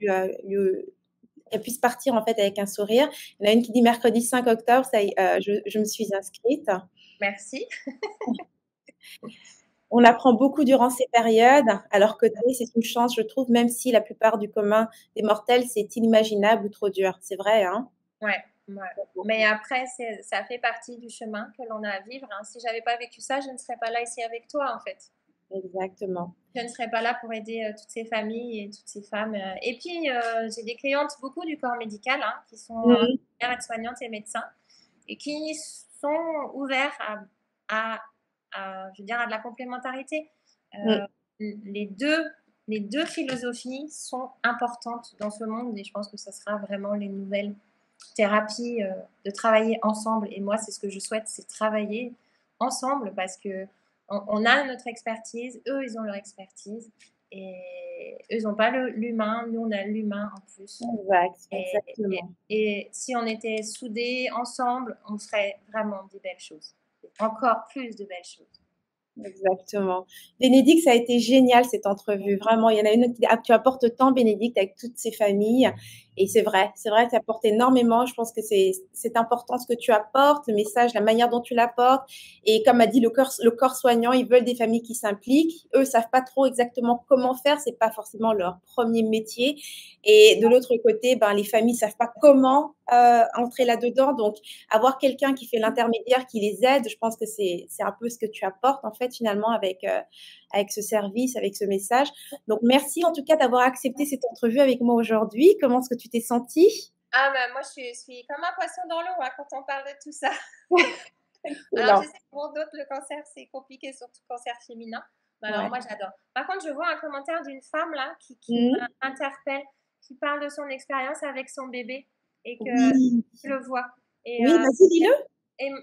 qu'elle puisse partir en fait avec un sourire. Il y en a une qui dit mercredi 5 octobre, ça y est, je me suis inscrite. Merci. On apprend beaucoup durant ces périodes. À leur côté, c'est une chance, je trouve, même si la plupart du commun des mortels, c'est inimaginable ou trop dur. C'est vrai, hein? Ouais, ouais. Mais après, ça fait partie du chemin que l'on a à vivre. Hein. Si j'avais pas vécu ça, je ne serais pas là ici avec toi, en fait. Exactement. Je ne serais pas là pour aider toutes ces familles et toutes ces femmes. Et puis, j'ai des clientes, beaucoup du corps médical, hein, qui sont Mmh. aides-soignantes et médecins, et qui sont ouverts je veux dire, à de la complémentarité. Mmh. Les deux philosophies sont importantes dans ce monde, et je pense que ça sera vraiment les nouvelles thérapies, de travailler ensemble. Et moi, c'est ce que je souhaite, c'est travailler ensemble, parce que on a notre expertise, eux, ils ont leur expertise, et eux, ils n'ont pas l'humain, nous, on a l'humain en plus. Exact, Et, exactement. et si on était soudés ensemble, on ferait vraiment des belles choses, encore plus de belles choses. Exactement. Bénédicte, ça a été génial cette entrevue. Vraiment, il y en a une qui dit, ah, tu apportes tant, Bénédicte, avec toutes ces familles. Et c'est vrai, tu apportes énormément. Je pense que c'est important ce que tu apportes, le message, la manière dont tu l'apportes. Et comme a dit le corps soignant, ils veulent des familles qui s'impliquent. Eux savent pas trop exactement comment faire. C'est pas forcément leur premier métier. Et de l'autre côté, ben, les familles savent pas comment entrer là-dedans. Donc, avoir quelqu'un qui fait l'intermédiaire, qui les aide, je pense que c'est un peu ce que tu apportes en fait finalement avec ce service, avec ce message. Donc merci en tout cas d'avoir accepté cette entrevue avec moi aujourd'hui. Comment est-ce que tu t'es sentie? Ah ben moi je suis comme un poisson dans l'eau, hein, quand on parle de tout ça. Alors Excellent. je sais que pour d'autres le cancer c'est compliqué, surtout cancer féminin. Mais alors Ouais. moi j'adore. Par contre je vois un commentaire d'une femme là qui Mmh. m'interpelle, qui parle de son expérience avec son bébé, et que Oui, je le vois. Et oui, vas-y, dis-le.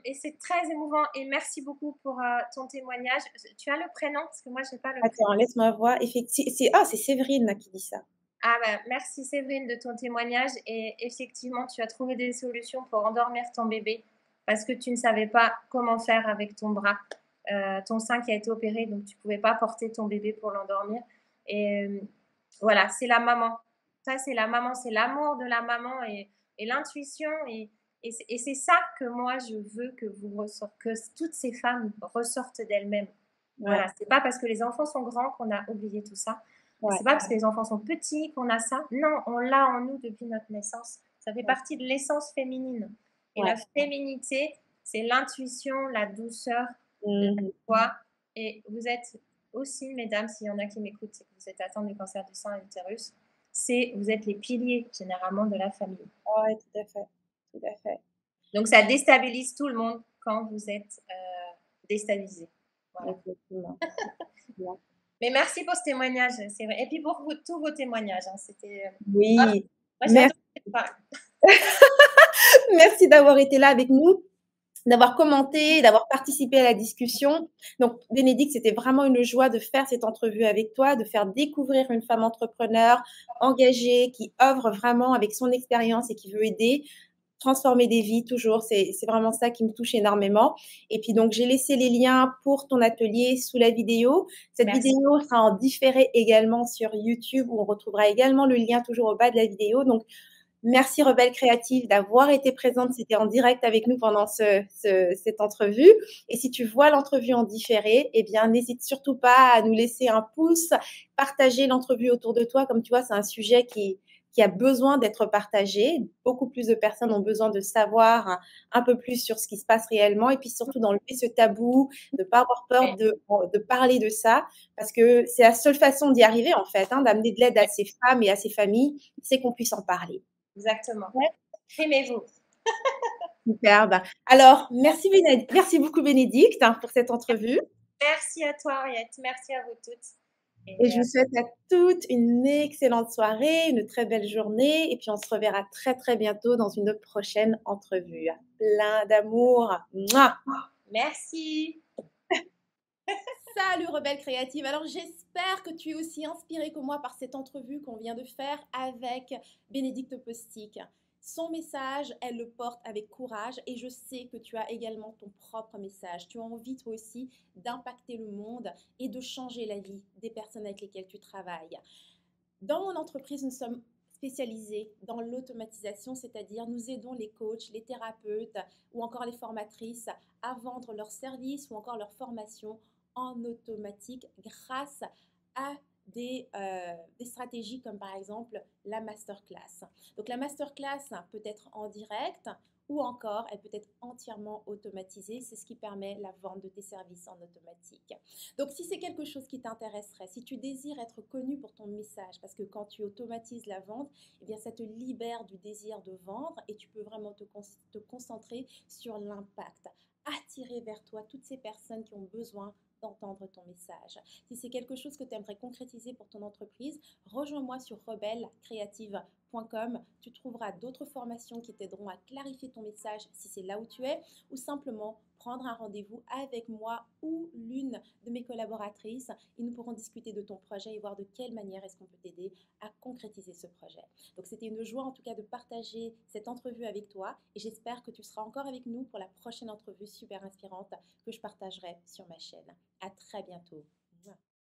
et c'est très émouvant et merci beaucoup pour, ton témoignage. Tu as le prénom? Parce que moi j'ai pas le Attends, prénom. laisse-moi voir. C'est Séverine là, qui dit ça. Ah bah, merci Séverine de ton témoignage et effectivement, tu as trouvé des solutions pour endormir ton bébé parce que tu ne savais pas comment faire avec ton bras. Ton sein qui a été opéré, donc tu pouvais pas porter ton bébé pour l'endormir et voilà, c'est la maman. Ça, c'est la maman, c'est l'amour de la maman et l'intuition et c'est ça que moi je veux que que toutes ces femmes ressortent d'elles-mêmes. Ouais, Voilà, c'est pas parce que les enfants sont grands qu'on a oublié tout ça. ouais, C'est pas parce que les enfants sont petits qu'on a ça. Non, on l'a en nous depuis notre naissance. Ça fait ouais, partie de l'essence féminine. Et ouais. la féminité, c'est l'intuition, la douceur, la Mmh. joie. Et vous êtes aussi, mesdames, s'il y en a qui m'écoutent, c'est que vous êtes atteintes du cancer du sein et l'utérus, vous êtes les piliers généralement de la famille. Ouais, tout à fait, tout à fait. Donc ça déstabilise tout le monde quand vous êtes déstabilisé. Voilà. Exactement, effectivement. Mais merci pour ce témoignage, c'est vrai. Et puis pour tous vos témoignages, hein, c'était. Ah, Oui, moi, j'ai merci. adoré parler. Merci d'avoir été là avec nous, d'avoir commenté, d'avoir participé à la discussion. Donc, Bénédicte, c'était vraiment une joie de faire cette entrevue avec toi, de faire découvrir une femme entrepreneur engagée, qui œuvre vraiment avec son expérience et qui veut aider, transformer des vies toujours. C'est vraiment ça qui me touche énormément. Et puis, donc, j'ai laissé les liens pour ton atelier sous la vidéo. Cette Merci. vidéo sera en différé également sur YouTube, où on retrouvera également le lien toujours au bas de la vidéo. Donc, merci Rebelle Créative d'avoir été présente. C'était en direct avec nous pendant cette entrevue. Et si tu vois l'entrevue en différé, eh bien, n'hésite surtout pas à nous laisser un pouce, partager l'entrevue autour de toi. Comme tu vois, c'est un sujet qui a besoin d'être partagé. Beaucoup plus de personnes ont besoin de savoir un peu plus sur ce qui se passe réellement et puis surtout d'enlever ce tabou, de ne pas avoir peur Oui, de parler de ça parce que c'est la seule façon d'y arriver en fait, hein, d'amener de l'aide à oui, ces femmes et à ces familles, c'est qu'on puisse en parler. exactement. Ouais. Aimez-vous. Superbe. Alors, merci beaucoup Bénédicte hein, pour cette entrevue Merci à toi, Henriette. Merci à vous toutes. et Et je vous souhaite à toutes une excellente soirée, une très belle journée et puis on se reverra très très bientôt dans une prochaine entrevue. Plein d'amour. Mouah. merci. Salut Rebelle Créative. Alors j'espère que tu es aussi inspirée que moi par cette entrevue qu'on vient de faire avec Bénédicte Postic. Son message, elle le porte avec courage et je sais que tu as également ton propre message. Tu as envie toi aussi d'impacter le monde et de changer la vie des personnes avec lesquelles tu travailles. Dans mon entreprise, nous sommes spécialisés dans l'automatisation, c'est-à-dire nous aidons les coachs, les thérapeutes ou encore les formatrices à vendre leurs services ou encore leurs formations en automatique grâce à des stratégies comme par exemple la masterclass. Donc la masterclass peut être en direct ou encore elle peut être entièrement automatisée. C'est ce qui permet la vente de tes services en automatique. Donc, si c'est quelque chose qui t'intéresserait, si tu désires être connu pour ton message, parce que quand tu automatises la vente, eh bien, ça te libère du désir de vendre et tu peux vraiment te concentrer sur l'impact. Attirer vers toi toutes ces personnes qui ont besoin d'entendre ton message. Si c'est quelque chose que tu aimerais concrétiser pour ton entreprise, rejoins-moi sur rebellecreative.com. Tu trouveras d'autres formations qui t'aideront à clarifier ton message si c'est là où tu es ou simplement prendre un rendez-vous avec moi ou l'une de mes collaboratrices et nous pourrons discuter de ton projet et voir de quelle manière est-ce qu'on peut t'aider à concrétiser ce projet. Donc c'était une joie en tout cas de partager cette entrevue avec toi et j'espère que tu seras encore avec nous pour la prochaine entrevue super inspirante que je partagerai sur ma chaîne. À très bientôt.